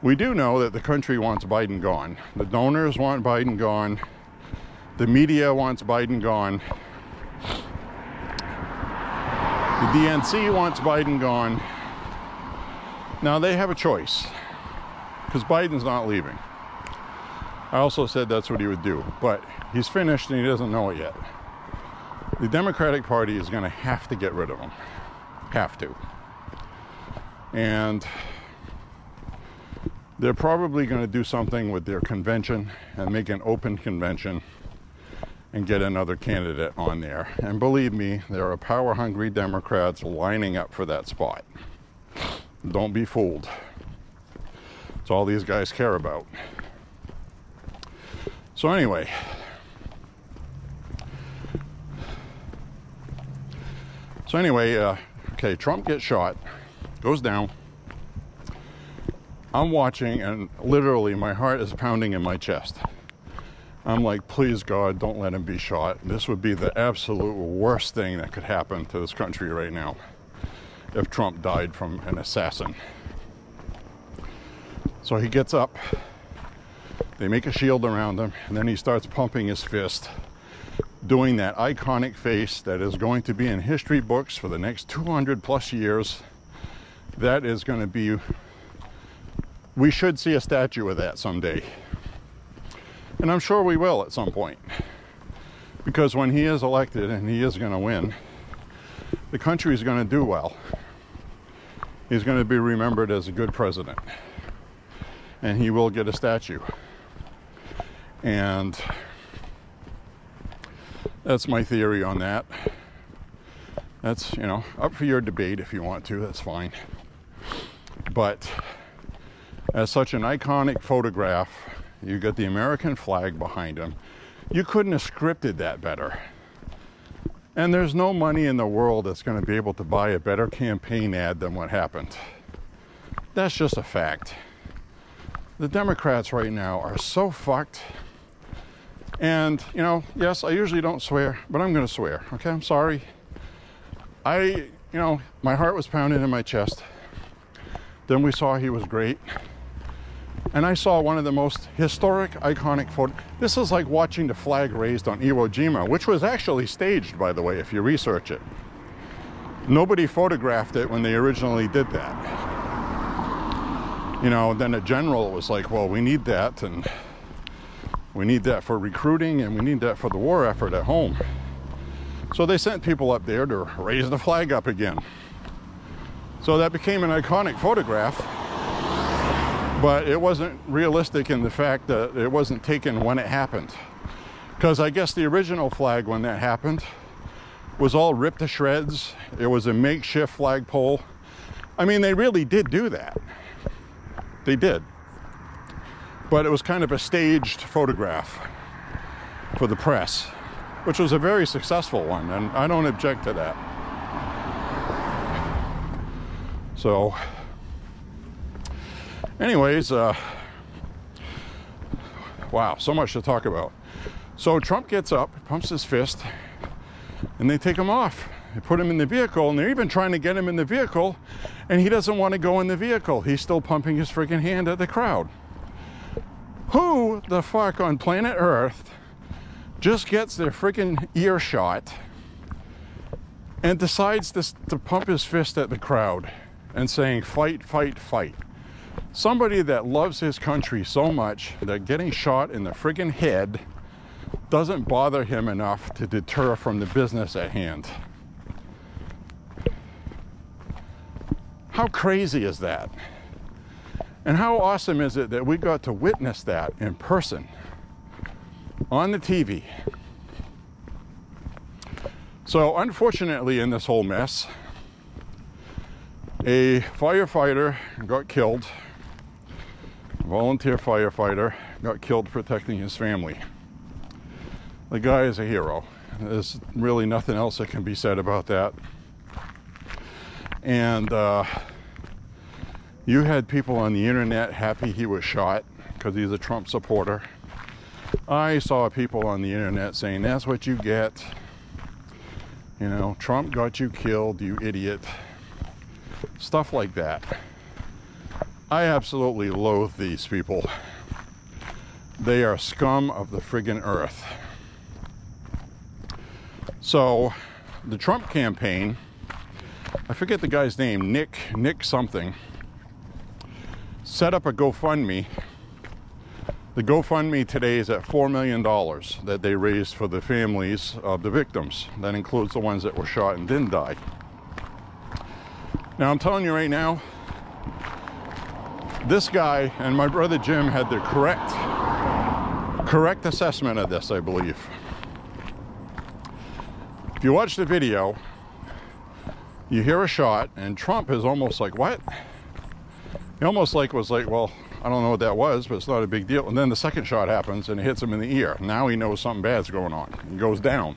Speaker 1: We do know that the country wants Biden gone. The donors want Biden gone. The media wants Biden gone. The DNC wants Biden gone. Now they have a choice because Biden's not leaving. I also said that's what he would do, but he's finished and he doesn't know it yet. The Democratic Party is going to have to get rid of him. Have to. And they're probably going to do something with their convention and make an open convention and get another candidate on there. And believe me, there are power-hungry Democrats lining up for that spot. Don't be fooled. It's all these guys care about. So anyway, okay, Trump gets shot, goes down. I'm watching and literally my heart is pounding in my chest. I'm like, please God, don't let him be shot. This would be the absolute worst thing that could happen to this country right now if Trump died from an assassin. So he gets up, they make a shield around him, and then he starts pumping his fist, doing that iconic face that is going to be in history books for the next 200 plus years. That is going to be, we should see a statue of that someday. And I'm sure we will at some point. Because when he is elected, and he is going to win, the country is going to do well. He's going to be remembered as a good president. And he will get a statue. And that's my theory on that. That's, you know, up for your debate if you want to, that's fine. But as such an iconic photograph, you got the American flag behind him. You couldn't have scripted that better. And there's no money in the world that's going to be able to buy a better campaign ad than what happened. That's just a fact. The Democrats right now are so fucked. And, you know, yes, I usually don't swear, but I'm going to swear, okay? I'm sorry. My heart was pounding in my chest. Then we saw he was great. And I saw one of the most historic, iconic photos. This is like watching the flag raised on Iwo Jima, which was actually staged, by the way, if you research it. Nobody photographed it when they originally did that. You know, then a general was like, well, we need that, and we need that for recruiting, and we need that for the war effort at home. So they sent people up there to raise the flag up again. So that became an iconic photograph, but it wasn't realistic in the fact that it wasn't taken when it happened. Because I guess the original flag when that happened was all ripped to shreds. It was a makeshift flagpole. I mean, they really did do that. They did. But it was kind of a staged photograph for the press, which was a very successful one, and I don't object to that. So, anyways, wow, so much to talk about. So Trump gets up, pumps his fist, and they take him off. They put him in the vehicle, and they're even trying to get him in the vehicle, and he doesn't want to go in the vehicle. He's still pumping his freaking hand at the crowd. Who the fuck on planet Earth just gets their freaking earshot and decides to pump his fist at the crowd and saying, fight, fight, fight? Somebody that loves his country so much that getting shot in the friggin' head doesn't bother him enough to deter from the business at hand. How crazy is that? And how awesome is it that we got to witness that in person on the TV? So unfortunately, in this whole mess, a firefighter got killed. A volunteer firefighter got killed protecting his family. The guy is a hero. There's really nothing else that can be said about that. And you had people on the internet happy he was shot because he's a Trump supporter. I saw people on the internet saying, that's what you get. You know, Trump got you killed, you idiot. Stuff like that. I absolutely loathe these people. They are scum of the friggin' earth. So, the Trump campaign, I forget the guy's name, Nick something, set up a GoFundMe. The GoFundMe today is at $4 million that they raised for the families of the victims. That includes the ones that were shot and didn't die. Now, I'm telling you right now, this guy and my brother Jim had the correct assessment of this, I believe. If you watch the video, you hear a shot, and Trump is almost like, what? He almost was like, well, I don't know what that was, but it's not a big deal. And then the second shot happens, and it hits him in the ear. Now he knows something bad's going on. He goes down.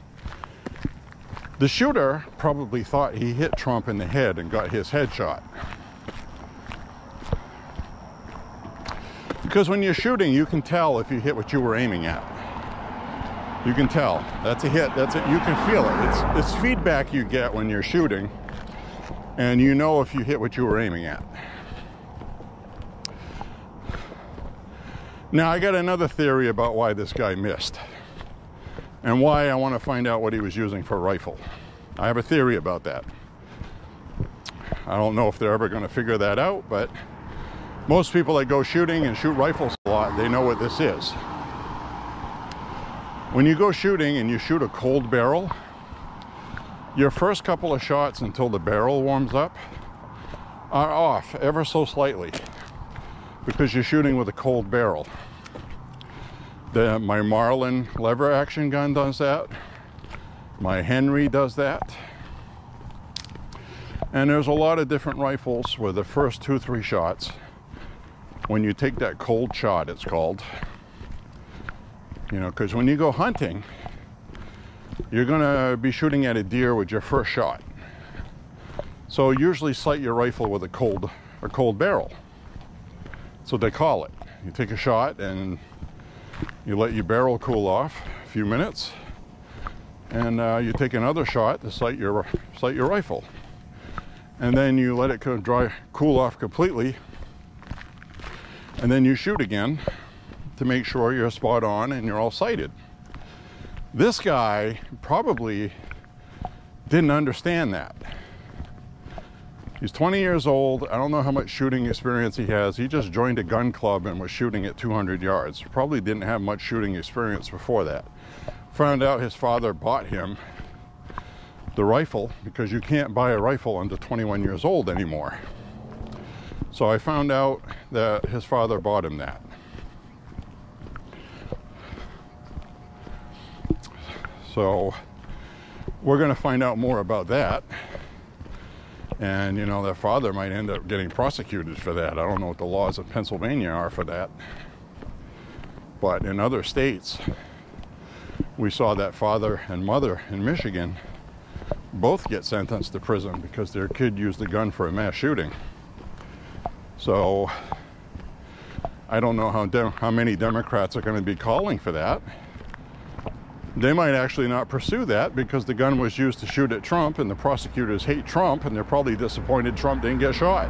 Speaker 1: The shooter probably thought he hit Trump in the head and got his head shot. Because when you're shooting, you can tell if you hit what you were aiming at. You can tell. That's a hit. That's it. You can feel it. It's feedback you get when you're shooting, and you know if you hit what you were aiming at. Now, I got another theory about why this guy missed, and why I want to find out what he was using for a rifle. I have a theory about that. I don't know if they're ever going to figure that out, but most people that go shooting and shoot rifles a lot, they know what this is. When you go shooting and you shoot a cold barrel, your first couple of shots until the barrel warms up are off ever so slightly because you're shooting with a cold barrel. My Marlin lever action gun does that. My Henry does that. And there's a lot of different rifles where the first 2-3 shots, when you take that cold shot, it's called, you know, because when you go hunting, you're going to be shooting at a deer with your first shot. So usually sight your rifle with a cold barrel. So they call it. You take a shot and you let your barrel cool off a few minutes, and you take another shot to sight your rifle, and then you let it cool off completely, and then you shoot again to make sure you're spot on and you're all sighted. This guy probably didn't understand that. He's 20 years old. I don't know how much shooting experience he has. He just joined a gun club and was shooting at 200 yards. Probably didn't have much shooting experience before that. Found out his father bought him the rifle, because you can't buy a rifle under 21 years old anymore. So I found out that his father bought him that. So we're going to find out more about that. And, you know, their father might end up getting prosecuted for that. I don't know what the laws of Pennsylvania are for that. But in other states, we saw that father and mother in Michigan both get sentenced to prison because their kid used a gun for a mass shooting. So I don't know how many Democrats are going to be calling for that. They might actually not pursue that because the gun was used to shoot at Trump, and the prosecutors hate Trump, and they're probably disappointed Trump didn't get shot.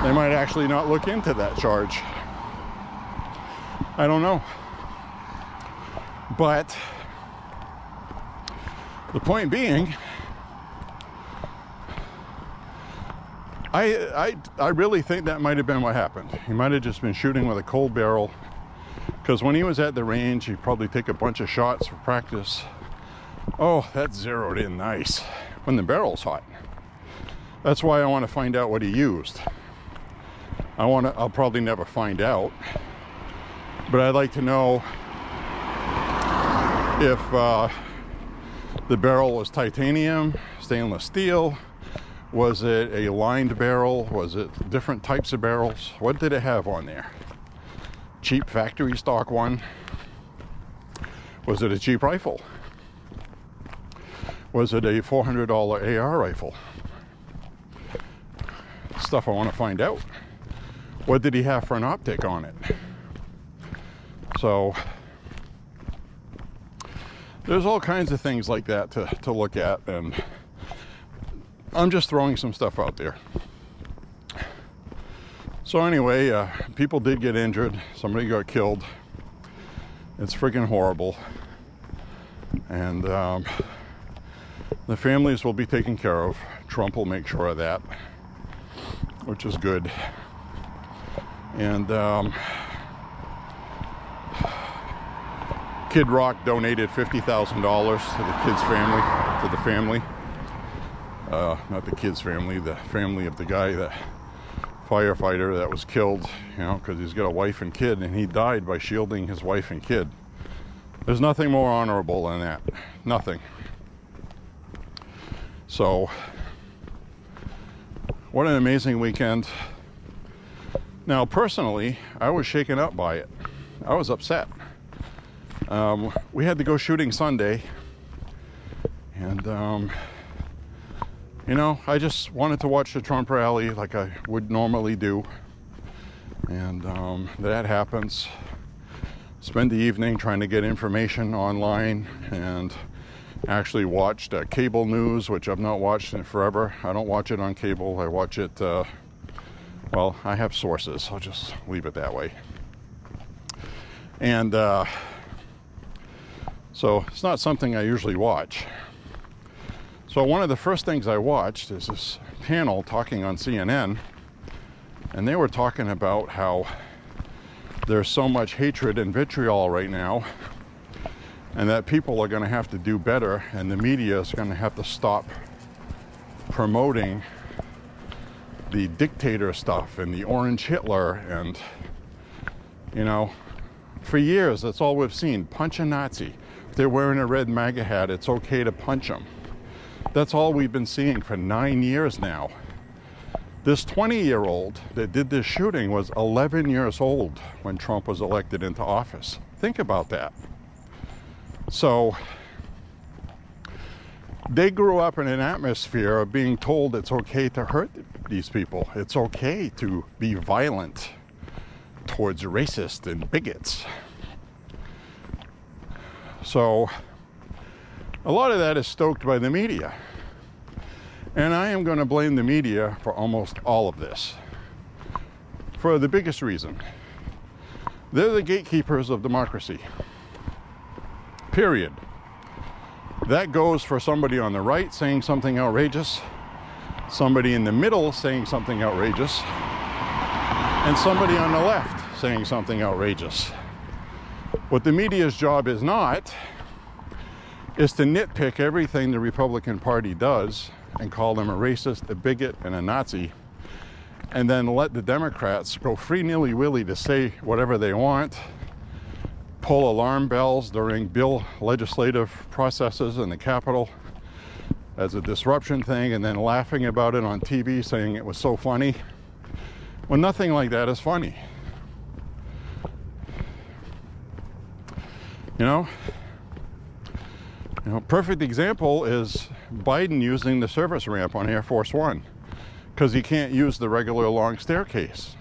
Speaker 1: They might actually not look into that charge. I don't know. But the point being, I really think that might have been what happened. He might have just been shooting with a cold barrel, because when he was at the range, he'd probably take a bunch of shots for practice. Oh, that zeroed in nice when the barrel's hot. That's why I want to find out what he used. I'll probably never find out, but I'd like to know if The barrel was titanium, stainless steel. Was it a lined barrel? Was it different types of barrels? What did it have on there? Cheap factory stock one? Was it a cheap rifle? Was it a $400 AR rifle? Stuff I want to find out. What did he have for an optic on it? So there's all kinds of things like that to look at, and I'm just throwing some stuff out there. So anyway, people did get injured. Somebody got killed. It's freaking horrible. And the families will be taken care of. Trump will make sure of that, which is good. And Kid Rock donated $50,000 to the kid's family, to the family. Not the kid's family, the family of the guy, the firefighter that was killed, you know, because he's got a wife and kid, and he died by shielding his wife and kid. There's nothing more honorable than that. Nothing. So, what an amazing weekend. Now, personally, I was shaken up by it. I was upset. We had to go shooting Sunday, and you know, I just wanted to watch the Trump rally like I would normally do, and that happens. Spend the evening trying to get information online, and actually watched cable news, which I've not watched in forever. I don't watch it on cable. I watch it, well, I have sources. I'll just leave it that way. And so it's not something I usually watch. So one of the first things I watched is this panel talking on CNN, and they were talking about how there's so much hatred and vitriol right now, and that people are going to have to do better, and the media is going to have to stop promoting the dictator stuff and the orange Hitler, and, you know, for years that's all we've seen. Punch a Nazi. If they're wearing a red MAGA hat, it's okay to punch them. That's all we've been seeing for 9 years now. This 20-year-old that did this shooting was 11 years old when Trump was elected into office. Think about that. So they grew up in an atmosphere of being told it's okay to hurt these people. It's okay to be violent towards racists and bigots. So a lot of that is stoked by the media. And I am going to blame the media for almost all of this. For the biggest reason. They're the gatekeepers of democracy. Period. That goes for somebody on the right saying something outrageous, somebody in the middle saying something outrageous, and somebody on the left saying something outrageous. What the media's job is not is to nitpick everything the Republican Party does and call them a racist, a bigot, and a Nazi, and then let the Democrats go free nilly-willy to say whatever they want, pull alarm bells during bill legislative processes in the Capitol as a disruption thing, and then laughing about it on TV saying it was so funny, when nothing like that is funny. You know, perfect example is Biden using the service ramp on Air Force One because he can't use the regular long staircase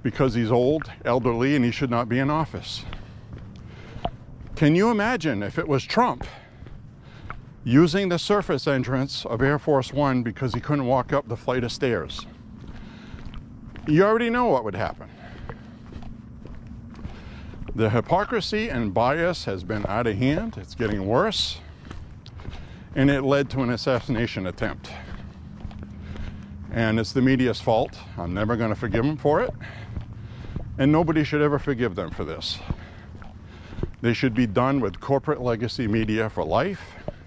Speaker 1: because he's old, elderly, and he should not be in office. Can you imagine if it was Trump using the surface entrance of Air Force One because he couldn't walk up the flight of stairs? You already know what would happen. The hypocrisy and bias has been out of hand. It's getting worse. And it led to an assassination attempt. And it's the media's fault. I'm never going to forgive them for it. And nobody should ever forgive them for this. They should be done with corporate legacy media for life.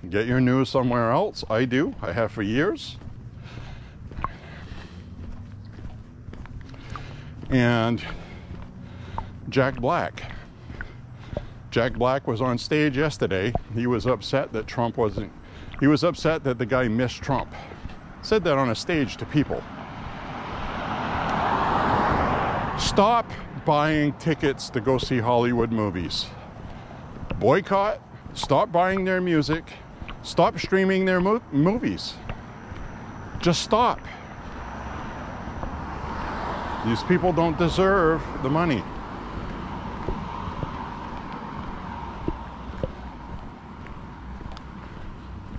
Speaker 1: Get your news somewhere else. I do. I have for years. And Jack Black Jack Black was on stage yesterday. He was upset that Trump wasn't, he was upset that the guy missed Trump. Said that on a stage to people. Stop buying tickets to go see Hollywood movies. Boycott, stop buying their music, stop streaming their movies. Just stop. These people don't deserve the money.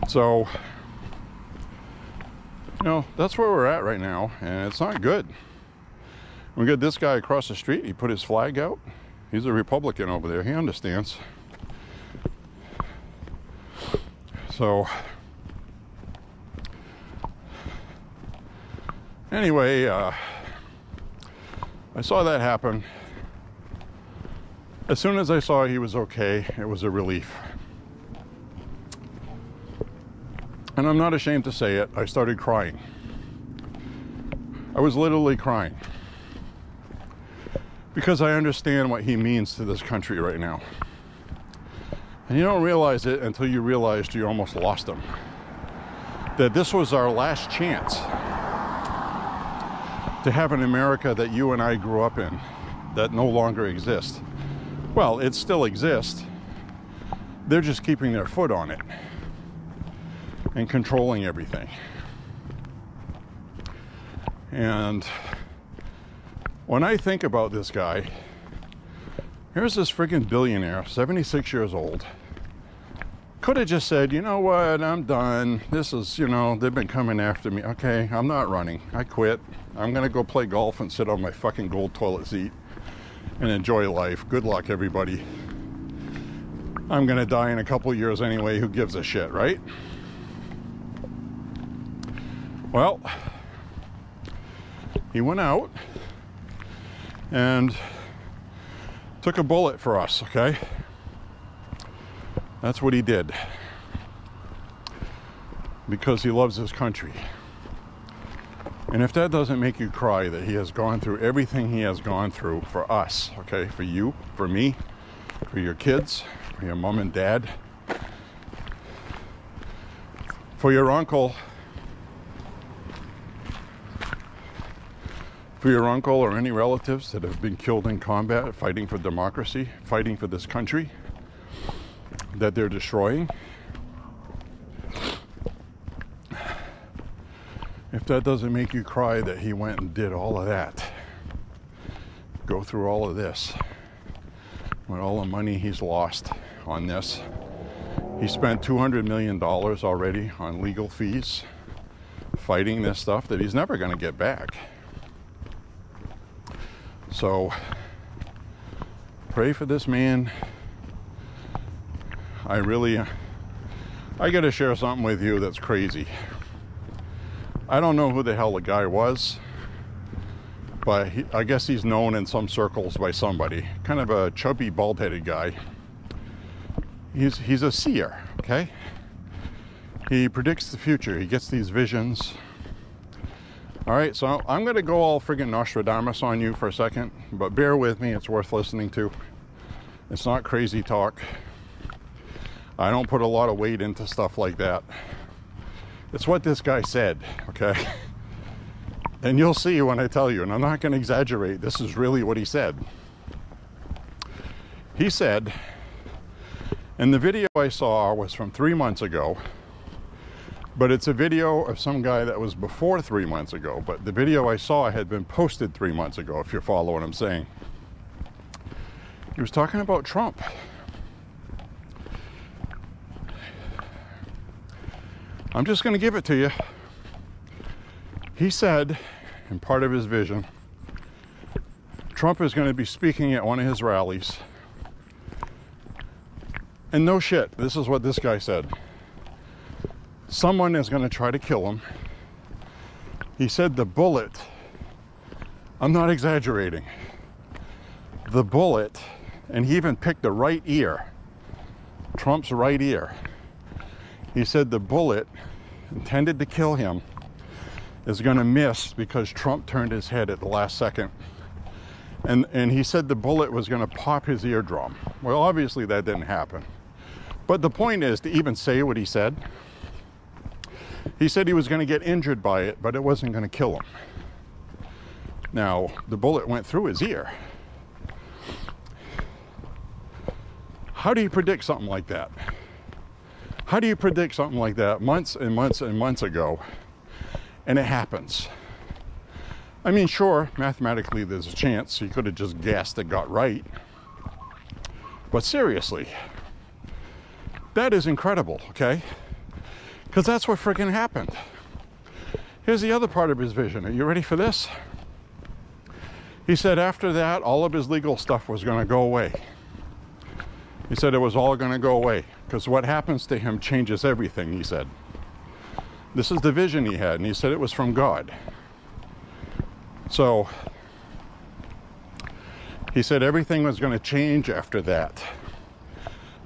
Speaker 1: So, you know, that's where we're at right now, and it's not good. We got this guy across the street. He put his flag out. He's a Republican over there. He understands. So, anyway, I saw that happen. As soon as I saw he was okay, it was a relief. And I'm not ashamed to say it, I started crying. I was literally crying. Because I understand what he means to this country right now. And you don't realize it until you realized you almost lost him. That this was our last chance to have an America that you and I grew up in, that no longer exists. Well, it still exists. They're just keeping their foot on it and controlling everything. And when I think about this guy, here's this friggin' billionaire, 76 years old. Could have just said, you know what, I'm done. This is, you know, they've been coming after me. Okay, I'm not running. I quit. I'm gonna go play golf and sit on my fucking gold toilet seat and enjoy life. Good luck, everybody. I'm gonna die in a couple of years anyway. Who gives a shit, right? Well, he went out and took a bullet for us, okay? That's what he did. Because he loves his country. And if that doesn't make you cry that he has gone through everything he has gone through for us, okay? For you, for me, for your kids, for your mom and dad, for your uncle, or any relatives that have been killed in combat fighting for democracy, fighting for this country that they're destroying. If that doesn't make you cry that he went and did all of that, go through all of this, with all the money he's lost on this. He spent $200 million already on legal fees fighting this stuff that he's never going to get back. So, pray for this man. I gotta share something with you that's crazy. I don't know who the hell the guy was, but I guess he's known in some circles by somebody. Kind of a chubby, bald-headed guy. He's a seer, okay? He predicts the future. He gets these visions. All right, so I'm going to go all friggin' Nostradamus on you for a second, but bear with me. It's worth listening to. It's not crazy talk. I don't put a lot of weight into stuff like that. It's what this guy said, okay? And you'll see when I tell you, and I'm not going to exaggerate. This is really what he said. He said, and the video I saw was from 3 months ago, but it's a video of some guy that was before 3 months ago. But the video I saw had been posted 3 months ago, if you follow what I'm saying. He was talking about Trump. I'm just going to give it to you. He said, in part of his vision, Trump is going to be speaking at one of his rallies. And no shit, this is what this guy said. Someone is going to try to kill him. He said the bullet, I'm not exaggerating, the bullet, and he even picked the right ear, Trump's right ear. He said the bullet intended to kill him is going to miss because Trump turned his head at the last second And he said the bullet was going to pop his eardrum. Well, obviously that didn't happen. But the point is, to even say what he said he was going to get injured by it, but it wasn't going to kill him. Now, the bullet went through his ear. How do you predict something like that? How do you predict something like that months and months and months ago, and it happens? I mean, sure, mathematically there's a chance he could have just guessed and got right. But seriously, that is incredible, okay? Because that's what freaking happened. Here's the other part of his vision. Are you ready for this? He said after that, all of his legal stuff was going to go away. He said it was all going to go away because what happens to him changes everything, he said. This is the vision he had, and he said it was from God. So, he said everything was going to change after that.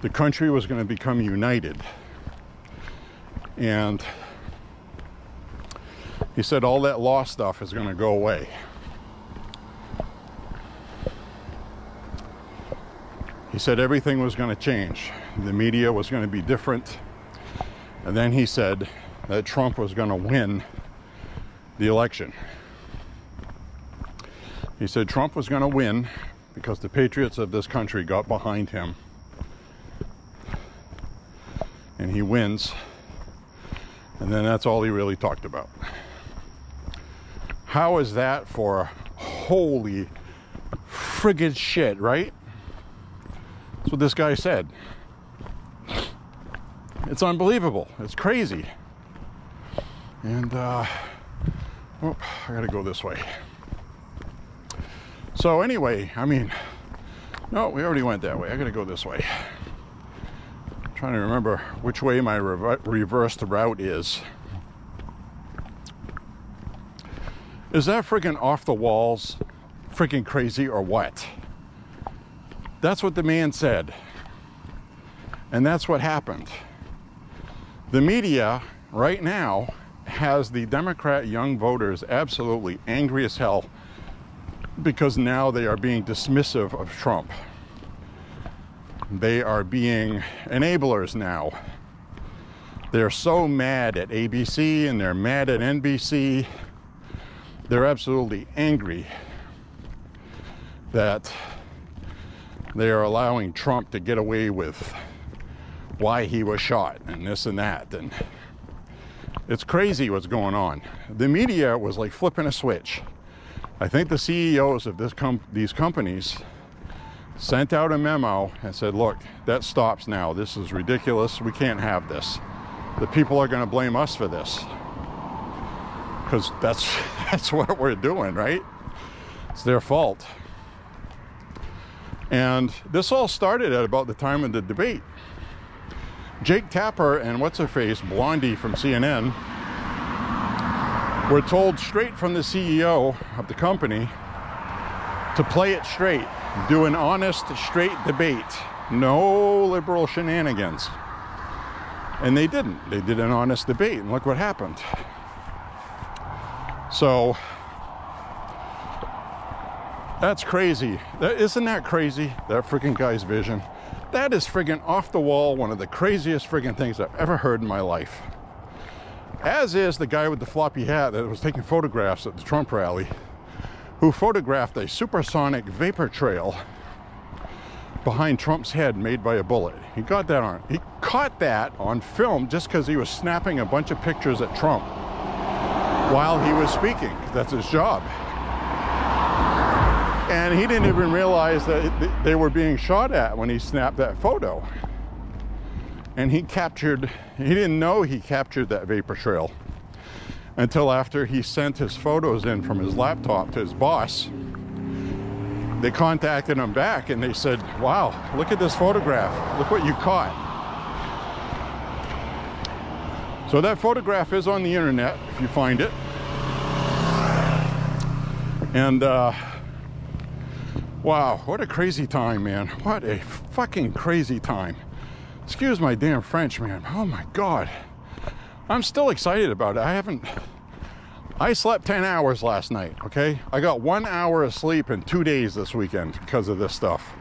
Speaker 1: The country was going to become united. And he said all that law stuff is going to go away. He said everything was going to change. The media was going to be different. And then he said that Trump was going to win the election. He said Trump was going to win because the patriots of this country got behind him. And he wins. And then that's all he really talked about. How is that for holy friggin' shit, right? That's what this guy said. It's unbelievable. It's crazy. And, I gotta go this way. So anyway, I mean, no, we already went that way. I gotta go this way. I'm trying to remember which way my reversed route is. Is that freaking off the walls, freaking crazy or what? That's what the man said. And that's what happened. The media right now has the Democrat young voters absolutely angry as hell because now they are being dismissive of Trump. They are being enablers now. They're so mad at ABC and they're mad at NBC. They're absolutely angry that they are allowing Trump to get away with why he was shot and this and that. And it's crazy what's going on. The media was like flipping a switch. I think the CEOs of these companies sent out a memo and said, look, that stops now. This is ridiculous. We can't have this. The people are going to blame us for this. Because that's what we're doing, right? It's their fault. And this all started at about the time of the debate. Jake Tapper and what's-her-face, Blondie from CNN, were told straight from the CEO of the company to play it straight. Do an honest, straight debate. No liberal shenanigans. And they didn't. They did an honest debate, and look what happened. So, that's crazy. Isn't that crazy? That freaking guy's vision. That is friggin' off the wall, one of the craziest friggin' things I've ever heard in my life. As is the guy with the floppy hat that was taking photographs at the Trump rally, who photographed a supersonic vapor trail behind Trump's head made by a bullet. He caught that on film just because he was snapping a bunch of pictures at Trump while he was speaking. That's his job. And he didn't even realize that they were being shot at when he snapped that photo. And he didn't know he captured that vapor trail until after he sent his photos in from his laptop to his boss. They contacted him back and they said, wow, look at this photograph. Look what you caught. So that photograph is on the internet if you find it. And wow, what a crazy time, man. What a fucking crazy time. Excuse my damn French, man. Oh my God. I'm still excited about it. I slept 10 hours last night, okay? I got 1 hour of sleep in 2 days this weekend because of this stuff.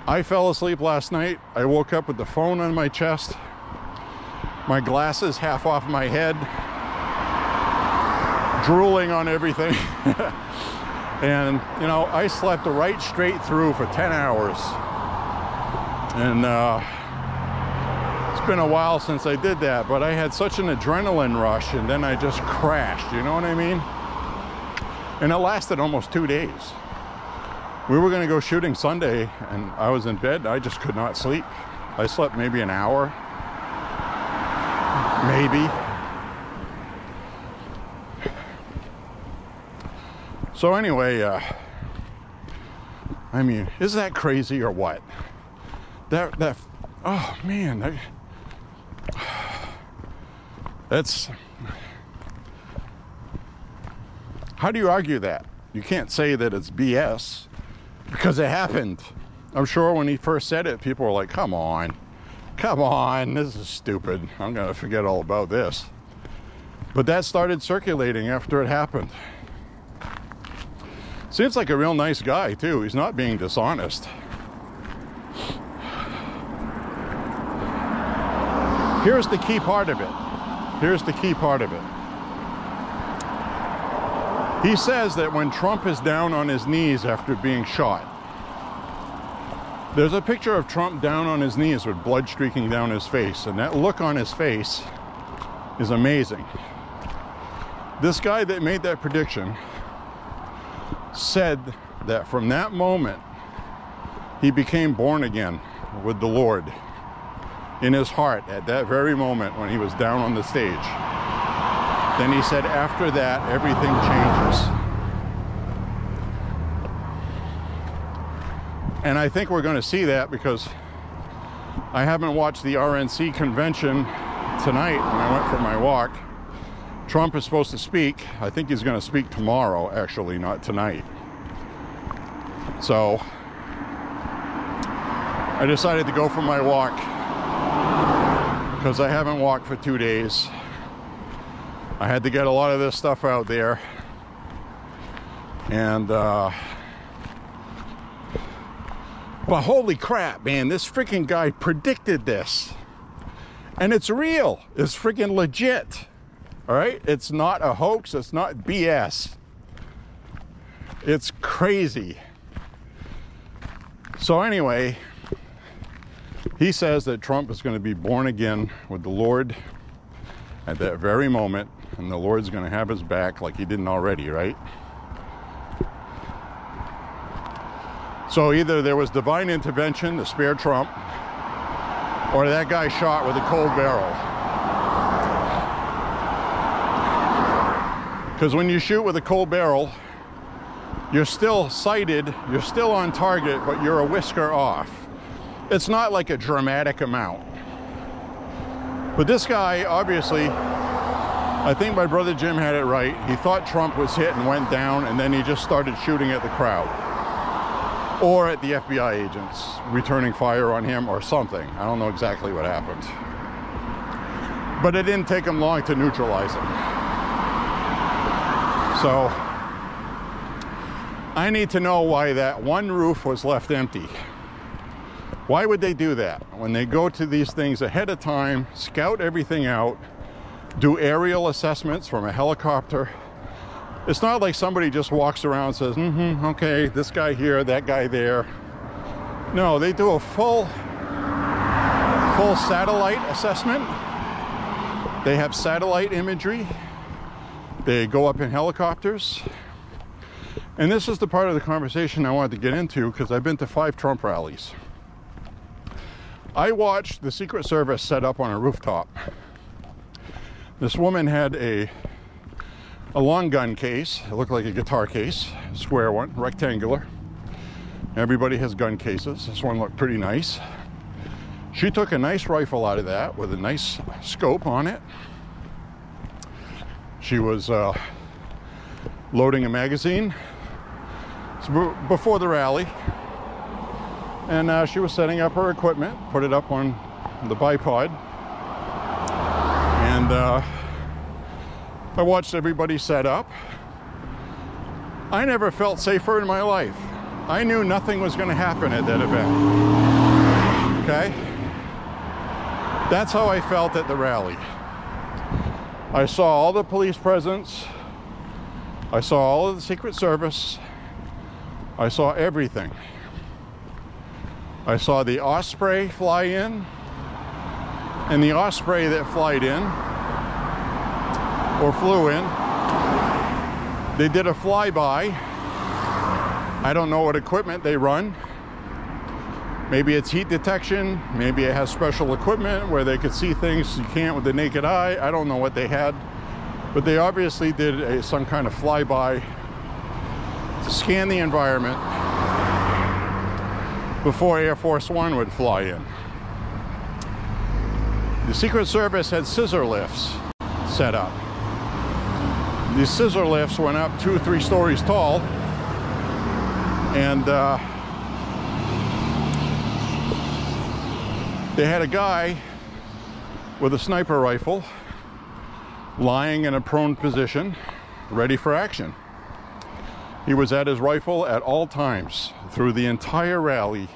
Speaker 1: I fell asleep last night. I woke up with the phone on my chest, my glasses half off my head, drooling on everything. And, you know, I slept right straight through for 10 hours. And it's been a while since I did that, but I had such an adrenaline rush, and then I just crashed, you know what I mean? And it lasted almost 2 days. We were gonna go shooting Sunday, and I was in bed. I just could not sleep. I slept maybe an hour, maybe. So anyway, I mean, is that crazy or what? Oh man, that's, how do you argue that? You can't say that it's BS because it happened. I'm sure when he first said it, people were like, come on, this is stupid. I'm gonna forget all about this. But that started circulating after it happened. Seems like a real nice guy too. He's not being dishonest. Here's the key part of it. Here's the key part of it. He says that when Trump is down on his knees after being shot, there's a picture of Trump down on his knees with blood streaking down his face, and that look on his face is amazing. This guy that made that prediction said that from that moment he became born again with the Lord in his heart at that very moment when he was down on the stage. Then he said after that everything changes. And I think we're going to see that because I haven't watched the RNC convention tonight when I went for my walk. Trump is supposed to speak. I think he's going to speak tomorrow, actually, not tonight. So I decided to go for my walk because I haven't walked for 2 days. I had to get a lot of this stuff out there. And, but holy crap, man, this freaking guy predicted this. And it's real. It's freaking legit. All right? It's not a hoax. It's not BS. It's crazy. So anyway, he says that Trump is going to be born again with the Lord at that very moment, and the Lord's going to have his back like he didn't already, right? So either there was divine intervention to spare Trump, or that guy shot with a cold barrel. Because when you shoot with a cold barrel, you're still sighted, you're still on target, but you're a whisker off. It's not like a dramatic amount. But this guy, obviously, I think my brother Jim had it right. He thought Trump was hit and went down, and then he just started shooting at the crowd. Or at the FBI agents, returning fire on him or something. I don't know exactly what happened. But it didn't take him long to neutralize him. So I need to know why that one roof was left empty. Why would they do that? When they go to these things ahead of time, scout everything out, do aerial assessments from a helicopter. It's not like somebody just walks around and says, okay, this guy here, that guy there. No, they do a full satellite assessment. They have satellite imagery. They go up in helicopters. And this is the part of the conversation I wanted to get into because I've been to 5 Trump rallies. I watched the Secret Service set up on a rooftop. This woman had a long gun case. It looked like a guitar case, square one, rectangular. Everybody has gun cases. This one looked pretty nice. She took a nice rifle out of that with a nice scope on it. She was loading a magazine before the rally. And she was setting up her equipment, put it up on the bipod. And I watched everybody set up. I never felt safer in my life. I knew nothing was going to happen at that event. Okay? That's how I felt at the rally. I saw all the police presence. I saw all of the Secret Service. I saw everything. I saw the Osprey fly in, and the Osprey that flied in, or flew in, they did a flyby. I don't know what equipment they run. Maybe it's heat detection, maybe it has special equipment where they could see things you can't with the naked eye. I don't know what they had, but they obviously did some kind of flyby to scan the environment before Air Force One would fly in. The Secret Service had scissor lifts set up. These scissor lifts went up 2 or 3 stories tall, and they had a guy with a sniper rifle lying in a prone position, ready for action. He was at his rifle at all times through the entire rally.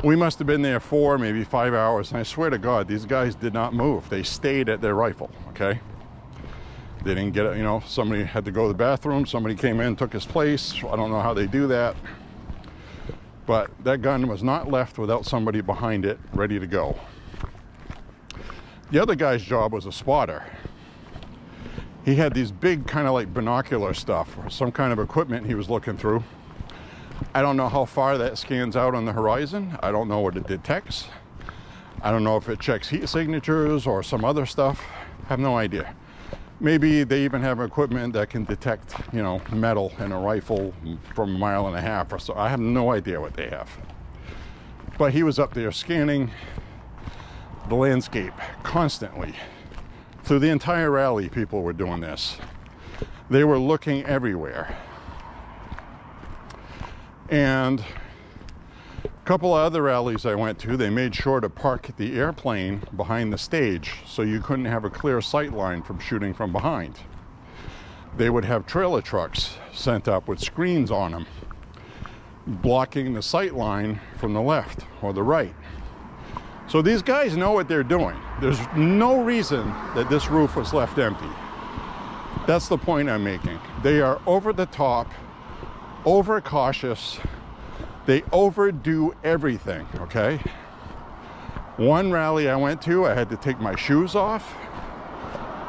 Speaker 1: We must have been there 4, maybe 5 hours, and I swear to God, these guys did not move. They stayed at their rifle, okay? They didn't get it, you know, somebody had to go to the bathroom, somebody came in, took his place. I don't know how they do that. But that gun was not left without somebody behind it, ready to go. The other guy's job was a spotter. He had these big kind of like binocular stuff, or some kind of equipment he was looking through. I don't know how far that scans out on the horizon. I don't know what it detects. I don't know if it checks heat signatures or some other stuff. I have no idea. Maybe they even have equipment that can detect, you know, metal in a rifle from 1.5 miles or so. I have no idea what they have. But he was up there scanning the landscape constantly. Through the entire rally, people were doing this. They were looking everywhere. And a couple of other rallies I went to, they made sure to park the airplane behind the stage so you couldn't have a clear sight line from shooting from behind. They would have trailer trucks sent up with screens on them, blocking the sight line from the left or the right. So these guys know what they're doing. There's no reason that this roof was left empty. That's the point I'm making. They are over the top, overcautious. They overdo everything, okay? One rally I went to, I had to take my shoes off.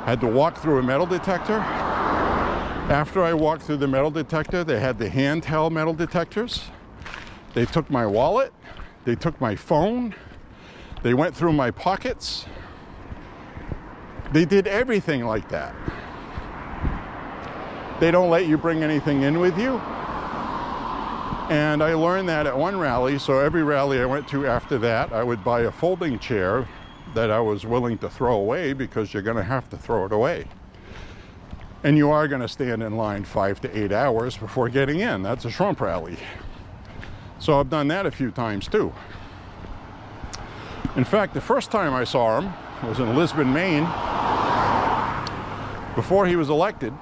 Speaker 1: I had to walk through a metal detector. After I walked through the metal detector, they had the handheld metal detectors. They took my wallet. They took my phone. They went through my pockets. They did everything like that. They don't let you bring anything in with you. And I learned that at one rally, so every rally I went to after that, I would buy a folding chair that I was willing to throw away, because you're going to have to throw it away. And you are going to stand in line 5 to 8 hours before getting in. That's a Trump rally. So I've done that a few times too. In fact, the first time I saw him was in Lisbon, Maine, before he was elected.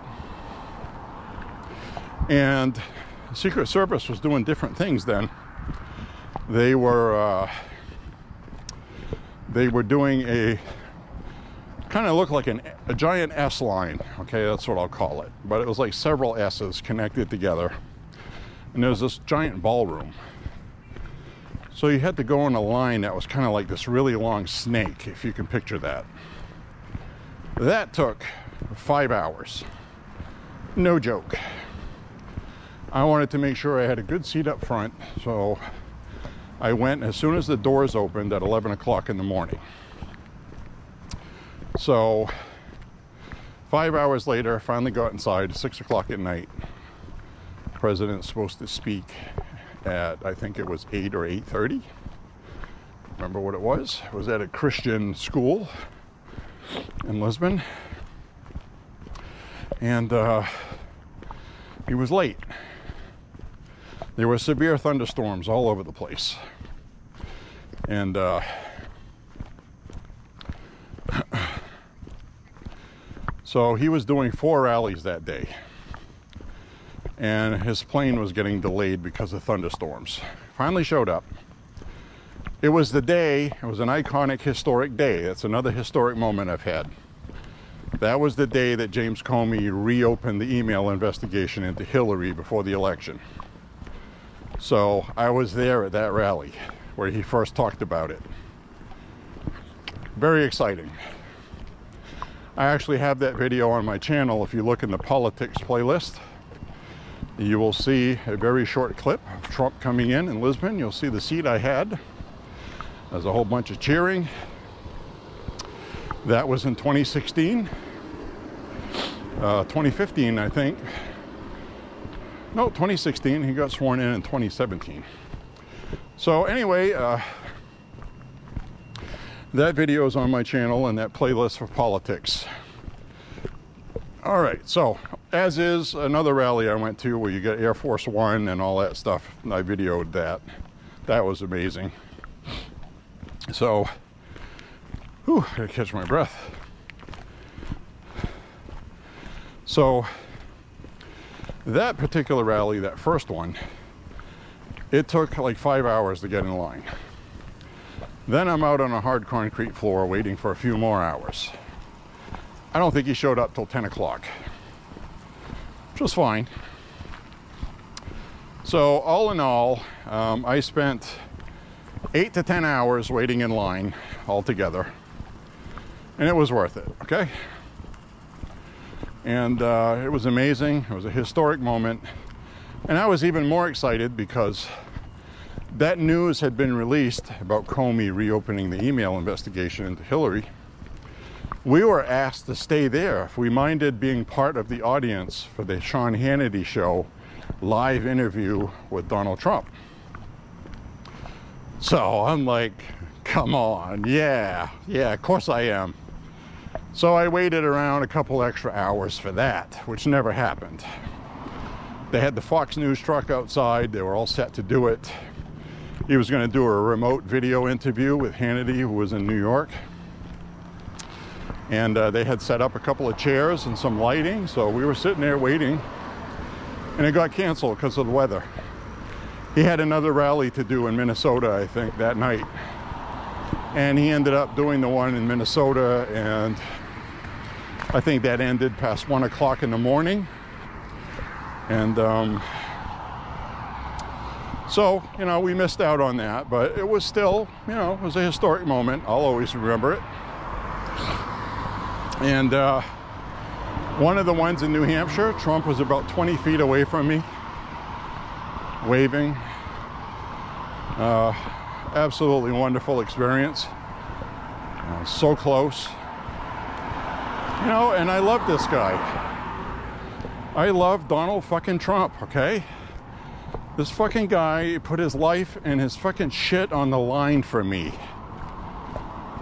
Speaker 1: And the Secret Service was doing different things then. They were doing a kind of looked like a giant S line. Okay, that's what I'll call it. But it was like several S's connected together. And there was this giant ballroom. So you had to go in a line that was kind of like this really long snake, if you can picture that. That took 5 hours. No joke. I wanted to make sure I had a good seat up front, so I went as soon as the doors opened at 11 o'clock in the morning. So 5 hours later, I finally got inside, 6 o'clock at night. The president's supposed to speak at, I think it was 8 or 8:30. Remember what it was? It was at a Christian school in Lisbon. And he was late. There were severe thunderstorms all over the place. And So he was doing 4 rallies that day, and his plane was getting delayed because of thunderstorms. Finally showed up. It was the day, it was an iconic historic day. That's another historic moment I've had. That was the day that James Comey reopened the email investigation into Hillary before the election. So I was there at that rally where he first talked about it. Very exciting. I actually have that video on my channel. If you look in the politics playlist, you will see a very short clip of Trump coming in Lisbon. You'll see the seat I had. There's a whole bunch of cheering. That was in 2016. 2015, I think. No, 2016. He got sworn in 2017. So anyway, that video is on my channel and that playlist for politics. All right, so as is another rally I went to where you get Air Force One and all that stuff. I videoed that. That was amazing. So, whew, I gotta catch my breath. So, that particular rally, that first one, it took like 5 hours to get in line. Then I'm out on a hard concrete floor waiting for a few more hours. I don't think he showed up till 10 o'clock, which was fine. So all in all, I spent 8 to 10 hours waiting in line altogether, and it was worth it, okay? And it was amazing. It was a historic moment, and I was even more excited because that news had been released about Comey reopening the email investigation into Hillary. We were asked to stay there if we minded being part of the audience for the Sean Hannity show live interview with Donald Trump. So I'm like, come on, yeah, of course I am. So I waited around a couple extra hours for that, which never happened. They had the Fox News truck outside. They were all set to do it. He was going to do a remote video interview with Hannity, who was in New York. And they had set up a couple of chairs and some lighting. So we were sitting there waiting, and it got canceled because of the weather. He had another rally to do in Minnesota, I think, that night. And he ended up doing the one in Minnesota, and I think that ended past 1 o'clock in the morning. And so, you know, we missed out on that, but it was still, you know, it was a historic moment. I'll always remember it. And one of the ones in New Hampshire, Trump was about 20 feet away from me, waving. Absolutely wonderful experience. So close. You know, and I love this guy. I love Donald fucking Trump, okay? This fucking guy put his life and his fucking shit on the line for me.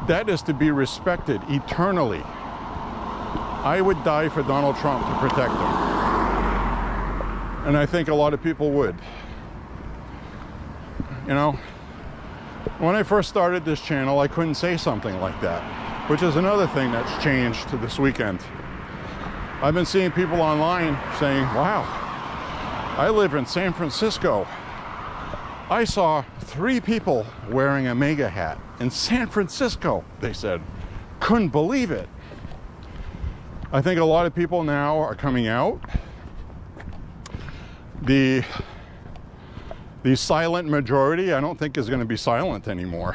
Speaker 1: That is to be respected eternally. I would die for Donald Trump to protect him. And I think a lot of people would. You know, when I first started this channel, I couldn't say something like that, which is another thing that's changed to this weekend. I've been seeing people online saying, wow, I live in San Francisco. I saw 3 people wearing a MAGA hat in San Francisco, they said. Couldn't believe it. I think a lot of people now are coming out. The silent majority, I don't think is going to be silent anymore.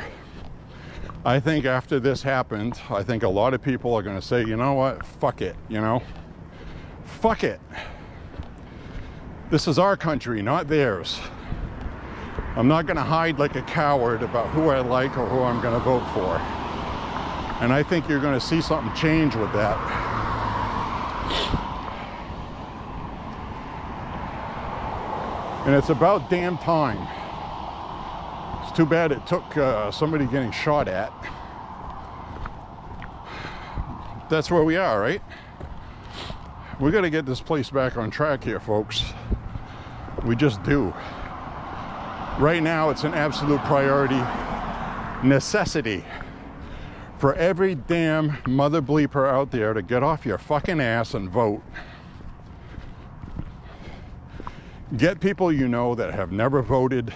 Speaker 1: I think after this happened, I think a lot of people are going to say, you know what, fuck it, you know? Fuck it. This is our country, not theirs. I'm not going to hide like a coward about who I like or who I'm going to vote for. And I think you're going to see something change with that. And it's about damn time. It's too bad it took somebody getting shot at. That's where we are, right? We got to get this place back on track here, folks. We just do. Right now, it's an absolute priority, necessity for every damn mother bleeper out there to get off your fucking ass and vote. Get people you know that have never voted.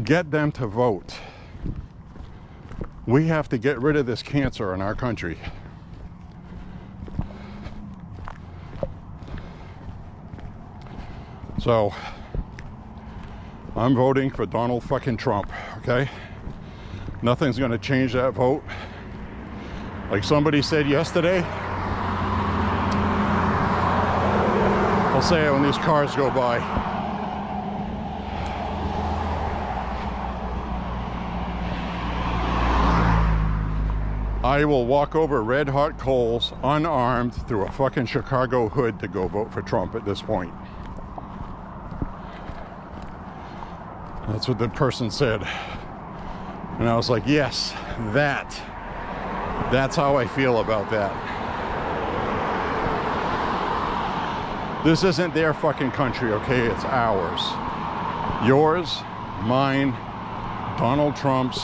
Speaker 1: Get them to vote. We have to get rid of this cancer in our country. So, I'm voting for Donald fucking Trump, okay? Nothing's gonna change that vote. Like somebody said yesterday, I'll say it when these cars go by. I will walk over red hot coals unarmed through a fucking Chicago hood to go vote for Trump at this point. That's what the person said. And I was like, yes, that's how I feel about that. This isn't their fucking country, okay? It's ours. Yours, mine, Donald Trump's,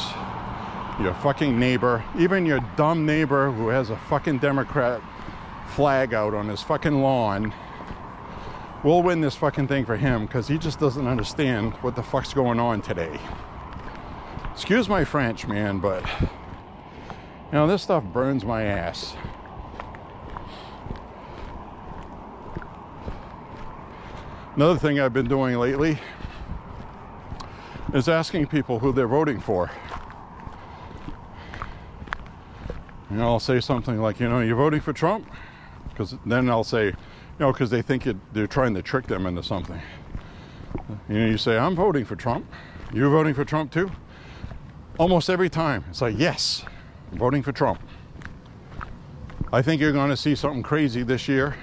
Speaker 1: your fucking neighbor, even your dumb neighbor who has a fucking Democrat flag out on his fucking lawn. We'll win this fucking thing for him because he just doesn't understand what the fuck's going on today. Excuse my French, man, but you know, this stuff burns my ass. Another thing I've been doing lately is asking people who they're voting for. You know, I'll say something like, you know, you're voting for Trump? Because then I'll say, you know, because they think they're trying to trick them into something. You know, you say, I'm voting for Trump. You voting for Trump too? Almost every time, it's like, yes, I'm voting for Trump. I think you're going to see something crazy this year.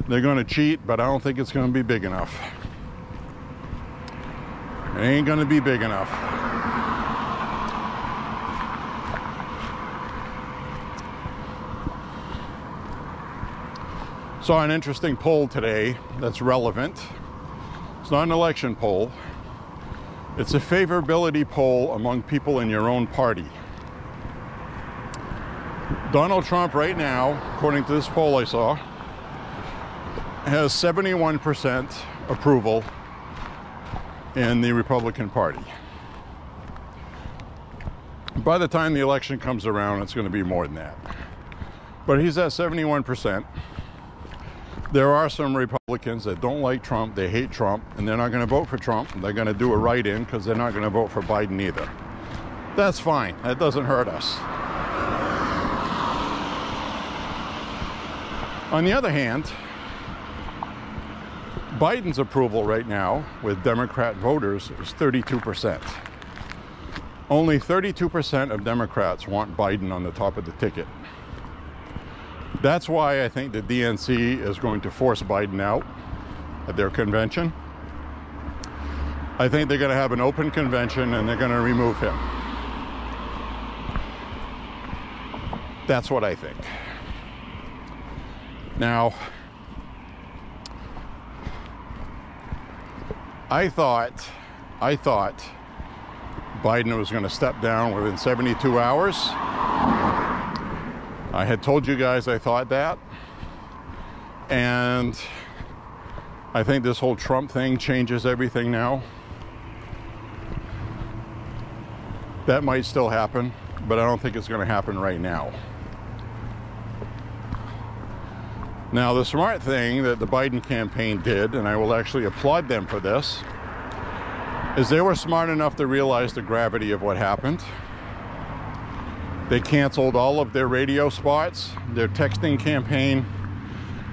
Speaker 1: They're going to cheat, but I don't think it's going to be big enough. It ain't going to be big enough. Saw an interesting poll today that's relevant. It's not an election poll. It's a favorability poll among people in your own party. Donald Trump right now, according to this poll I saw, has 71% approval in the Republican Party. By the time the election comes around, it's going to be more than that. But he's at 71%. There are some Republicans that don't like Trump, they hate Trump, and they're not going to vote for Trump. They're going to do a write-in because they're not going to vote for Biden either. That's fine. That doesn't hurt us. On the other hand, Biden's approval right now with Democrat voters is 32%. Only 32% of Democrats want Biden on the top of the ticket. That's why I think the DNC is going to force Biden out at their convention. I think they're going to have an open convention and they're going to remove him. That's what I think. Now, I thought Biden was going to step down within 72 hours. I had told you guys I thought that. And I think this whole Trump thing changes everything now. That might still happen, but I don't think it's going to happen right now. Now, the smart thing that the Biden campaign did, and I will actually applaud them for this, is they were smart enough to realize the gravity of what happened. They canceled all of their radio spots, their texting campaign,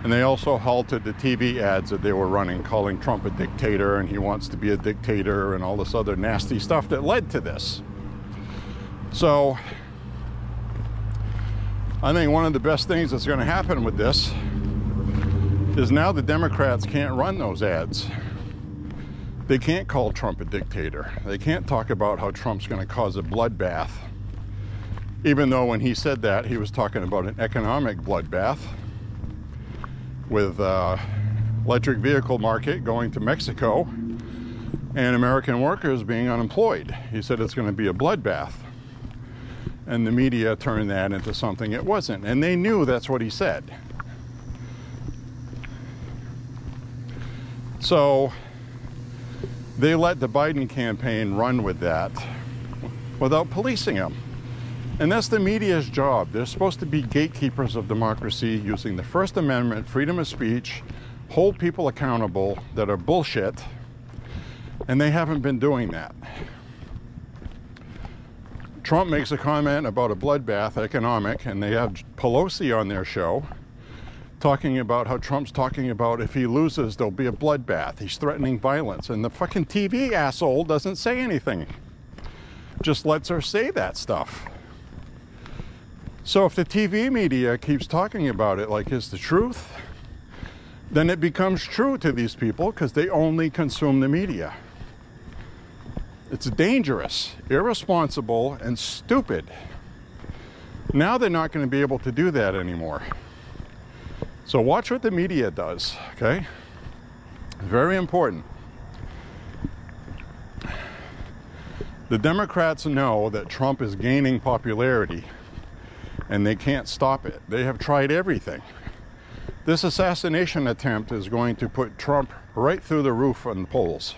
Speaker 1: and they also halted the TV ads that they were running, calling Trump a dictator and he wants to be a dictator and all this other nasty stuff that led to this. So, I think one of the best things that's going to happen with this is now the Democrats can't run those ads. They can't call Trump a dictator. They can't talk about how Trump's going to cause a bloodbath. Even though when he said that, he was talking about an economic bloodbath with electric vehicle market going to Mexico and American workers being unemployed. He said it's going to be a bloodbath. And the media turned that into something it wasn't. And they knew that's what he said. So they let the Biden campaign run with that without policing them. And that's the media's job. They're supposed to be gatekeepers of democracy, using the First Amendment, freedom of speech, hold people accountable that are bullshit. And they haven't been doing that. Trump makes a comment about a bloodbath economic, and they have Pelosi on their show talking about how Trump's talking about if he loses, there'll be a bloodbath. He's threatening violence. And the fucking TV asshole doesn't say anything. Just lets her say that stuff. So if the TV media keeps talking about it like it's the truth, then it becomes true to these people because they only consume the media. It's dangerous, irresponsible, and stupid. Now they're not going to be able to do that anymore. So watch what the media does, okay? Very important. The Democrats know that Trump is gaining popularity, and they can't stop it. They have tried everything. This assassination attempt is going to put Trump right through the roof on the polls.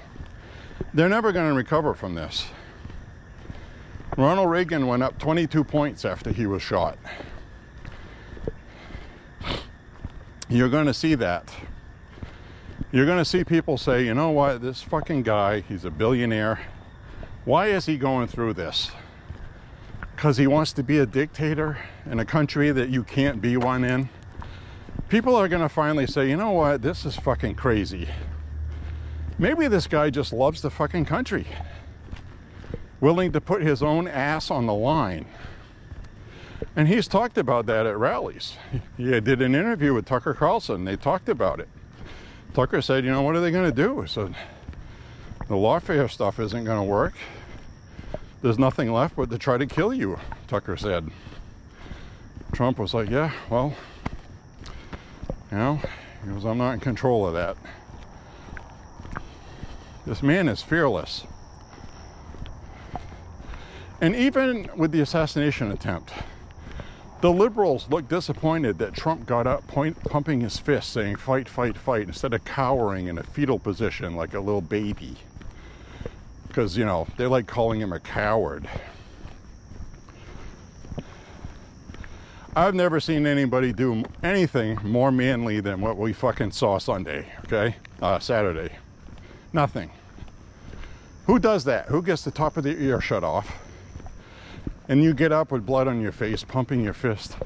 Speaker 1: They're never going to recover from this. Ronald Reagan went up 22 points after he was shot. You're going to see that. You're going to see people say, you know what, this fucking guy, he's a billionaire. Why is he going through this? Because he wants to be a dictator in a country that you can't be one in? People are going to finally say, you know what, this is fucking crazy. Maybe this guy just loves the fucking country. Willing to put his own ass on the line. And he's talked about that at rallies. He did an interview with Tucker Carlson. They talked about it. Tucker said, you know, what are they going to do? So the lawfare stuff isn't going to work. There's nothing left but to try to kill you, Tucker said. Trump was like, yeah, well, you know, he goes, I'm not in control of that. This man is fearless. And even with the assassination attempt, the liberals looked disappointed that Trump got up pumping his fist saying fight, fight, fight, instead of cowering in a fetal position like a little baby. Because, you know, they like calling him a coward. I've never seen anybody do anything more manly than what we fucking saw Sunday, okay? Saturday. Nothing. Who does that? Who gets the top of their ear shut off? And you get up with blood on your face, pumping your fist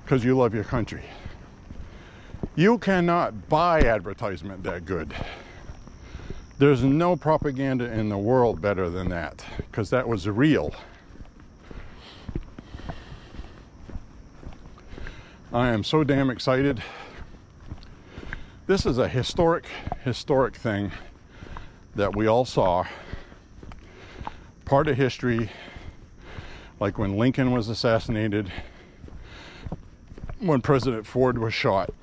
Speaker 1: because you love your country. You cannot buy advertisement that good. There's no propaganda in the world better than that, because that was real. I am so damn excited. This is a historic thing that we all saw. Part of history, like when Lincoln was assassinated, when President Ford was shot,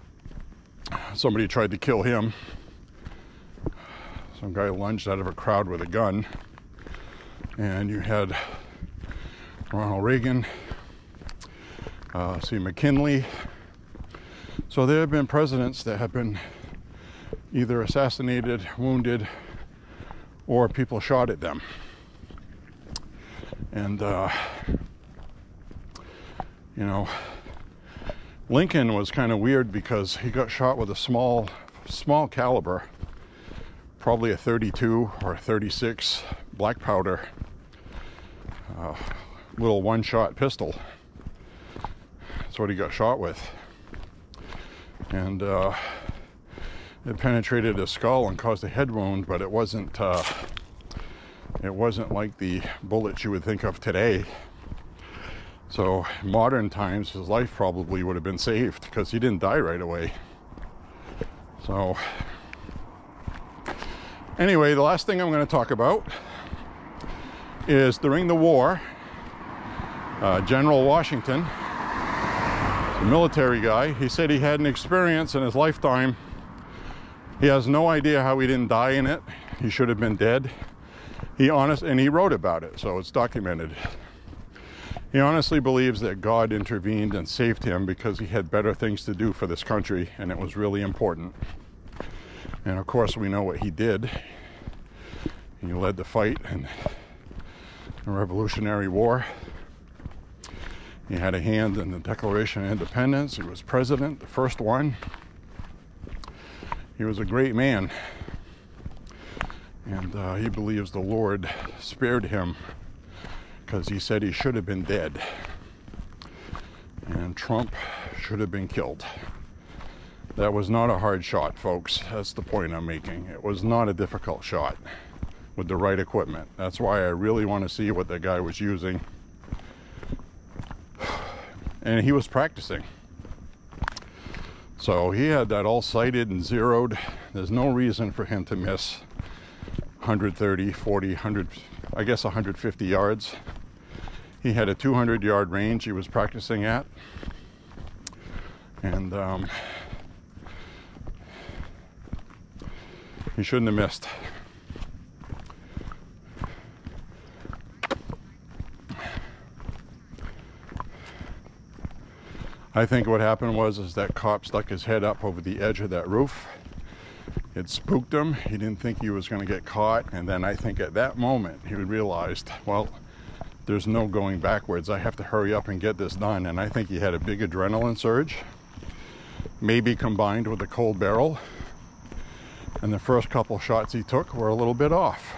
Speaker 1: somebody tried to kill him. Some guy lunged out of a crowd with a gun, and you had Ronald Reagan, McKinley. So there have been presidents that have been either assassinated, wounded, or people shot at them. And you know, Lincoln was kind of weird because he got shot with a small caliber, probably a 32 or a 36 black powder, little one-shot pistol. That's what he got shot with. And it penetrated his skull and caused a head wound, but it wasn't like the bullets you would think of today. So in modern times, his life probably would have been saved because he didn't die right away. So anyway, the last thing I'm going to talk about is during the war, General Washington, a military guy, he said he had an experience in his lifetime. He has no idea how he didn't die in it. He should have been dead. And he wrote about it, so it's documented. He honestly believes that God intervened and saved him because he had better things to do for this country, and it was really important. And of course, we know what he did. He led the fight in the Revolutionary War. He had a hand in the Declaration of Independence. He was president, the first one. He was a great man. And he believes the Lord spared him because he said he should have been dead. And Trump should have been killed. That was not a hard shot, folks. That's the point I'm making. It was not a difficult shot with the right equipment. That's why I really want to see what that guy was using. And he was practicing. So he had that all sighted and zeroed. There's no reason for him to miss 130, 40, 100, I guess 150 yards. He had a 200-yard range he was practicing at. And he shouldn't have missed. I think what happened was that cop stuck his head up over the edge of that roof. It spooked him. He didn't think he was going to get caught. And then I think at that moment he realized, well, there's no going backwards. I have to hurry up and get this done. And I think he had a big adrenaline surge, maybe combined with a cold barrel. And the first couple shots he took were a little bit off.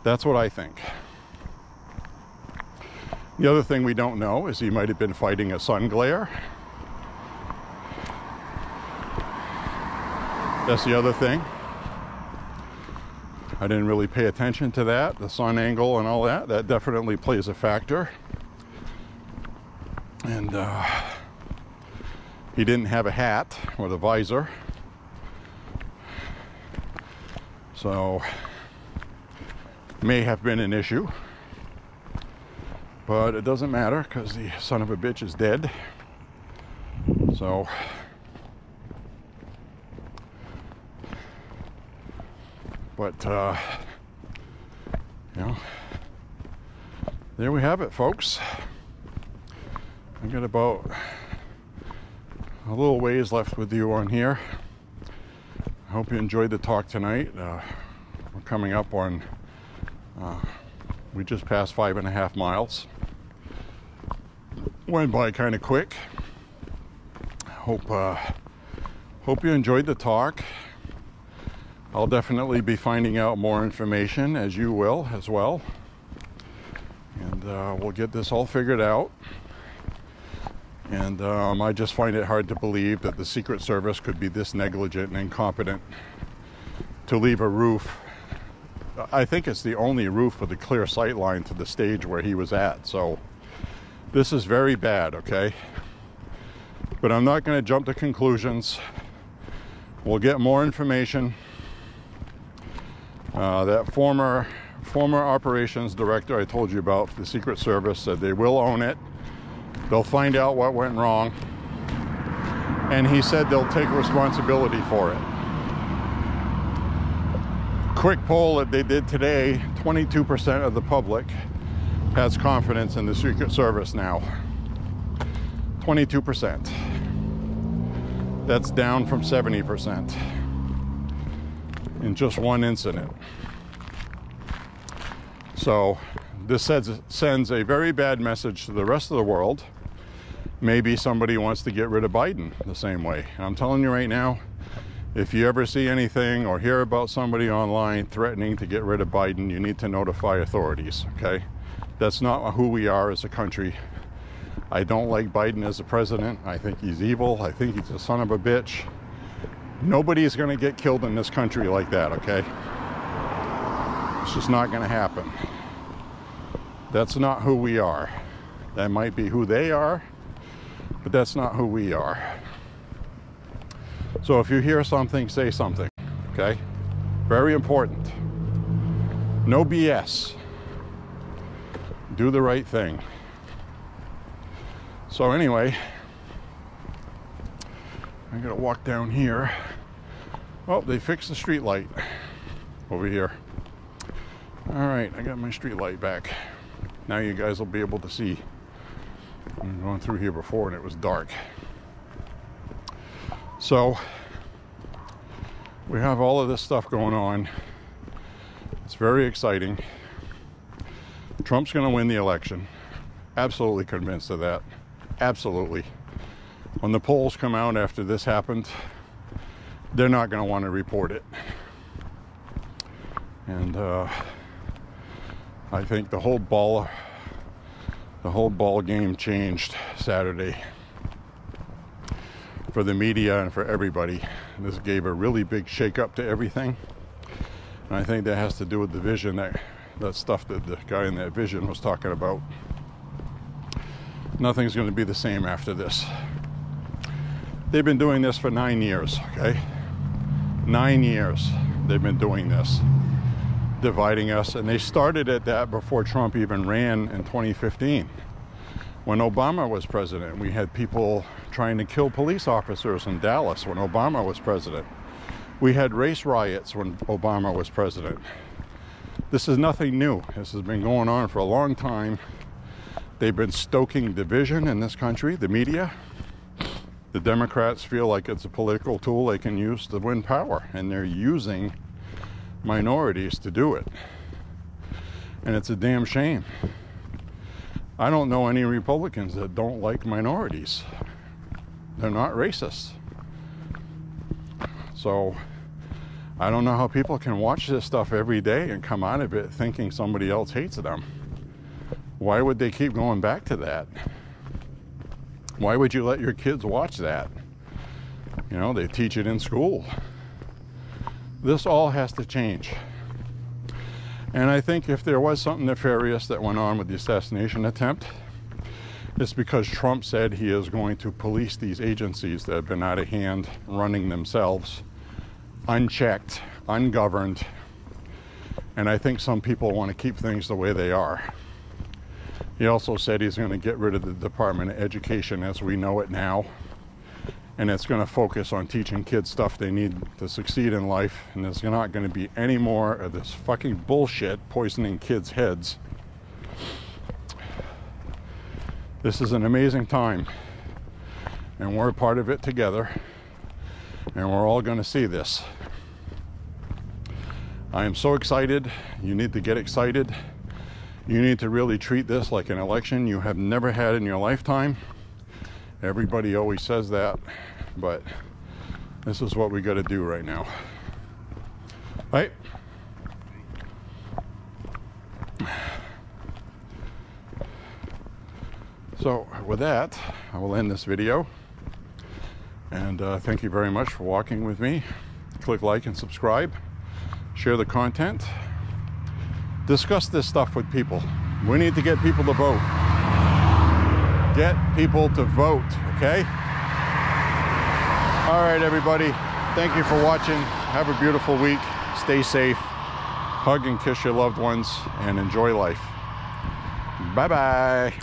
Speaker 1: That's what I think. The other thing we don't know is he might have been fighting a sun glare. That's the other thing. I didn't really pay attention to that. The sun angle and all that. That definitely plays a factor. And he didn't have a hat with a visor. So, may have been an issue. But it doesn't matter because the son of a bitch is dead. So, but, you know, there we have it, folks. I got about a little ways left with you on here. I hope you enjoyed the talk tonight. We're coming up on, we just passed 5.5 miles. Went by kind of quick. Hope you enjoyed the talk. I'll definitely be finding out more information, as you will as well. And we'll get this all figured out. And I just find it hard to believe that the Secret Service could be this negligent and incompetent to leave a roof. I think it's the only roof with a clear sight line to the stage where he was at. So this is very bad, okay? But I'm not going to jump to conclusions. We'll get more information. That former operations director I told you about, the Secret Service, said they will own it. They'll find out what went wrong. And he said they'll take responsibility for it. Quick poll that they did today, 22% of the public has confidence in the Secret Service now. 22%. That's down from 70% in just one incident. So this sends a very bad message to the rest of the world. Maybe somebody wants to get rid of Biden the same way. I'm telling you right now, if you ever see anything or hear about somebody online threatening to get rid of Biden, you need to notify authorities, okay? That's not who we are as a country. I don't like Biden as a president. I think he's evil. I think he's a son of a bitch. Nobody's going to get killed in this country like that, okay? It's just not going to happen. That's not who we are. That might be who they are, but that's not who we are. So if you hear something, say something, okay? Very important. No BS. Do the right thing. So anyway, I'm gonna walk down here. Oh, they fixed the street light over here. All right, I got my street light back. Now you guys will be able to see. I'm going through here before and it was dark. So we have all of this stuff going on. It's very exciting. Trump's going to win the election. Absolutely convinced of that. Absolutely. When the polls come out after this happened, they're not going to want to report it. And I think the whole ball game changed Saturday for the media and for everybody. This gave a really big shake-up to everything. And I think that has to do with the vision, that stuff that the guy in that vision was talking about. Nothing's going to be the same after this. They've been doing this for 9 years, okay? 9 years they've been doing this, dividing us. And they started at that before Trump even ran in 2015. When Obama was president, we had people trying to kill police officers in Dallas when Obama was president. We had race riots when Obama was president. This is nothing new. This has been going on for a long time. They've been stoking division in this country, the media. The Democrats feel like it's a political tool they can use to win power, and they're using minorities to do it. And it's a damn shame. I don't know any Republicans that don't like minorities. They're not racist. So I don't know how people can watch this stuff every day and come out of it thinking somebody else hates them. Why would they keep going back to that? Why would you let your kids watch that? You know, they teach it in school. This all has to change. And I think if there was something nefarious that went on with the assassination attempt, it's because Trump said he is going to police these agencies that have been out of hand, running themselves, unchecked, ungoverned. And I think some people want to keep things the way they are. He also said he's going to get rid of the Department of Education as we know it now. And it's going to focus on teaching kids stuff they need to succeed in life. And there's not going to be any more of this fucking bullshit poisoning kids' heads. This is an amazing time. And we're a part of it together. And we're all going to see this. I am so excited. You need to get excited. You need to really treat this like an election you have never had in your lifetime. Everybody always says that, but this is what we got to do right now. Right? So with that, I will end this video. And thank you very much for walking with me. Click like and subscribe. Share the content. Discuss this stuff with people. We need to get people to vote. Get people to vote, okay? All right, everybody. Thank you for watching. Have a beautiful week. Stay safe. Hug and kiss your loved ones and enjoy life. Bye-bye.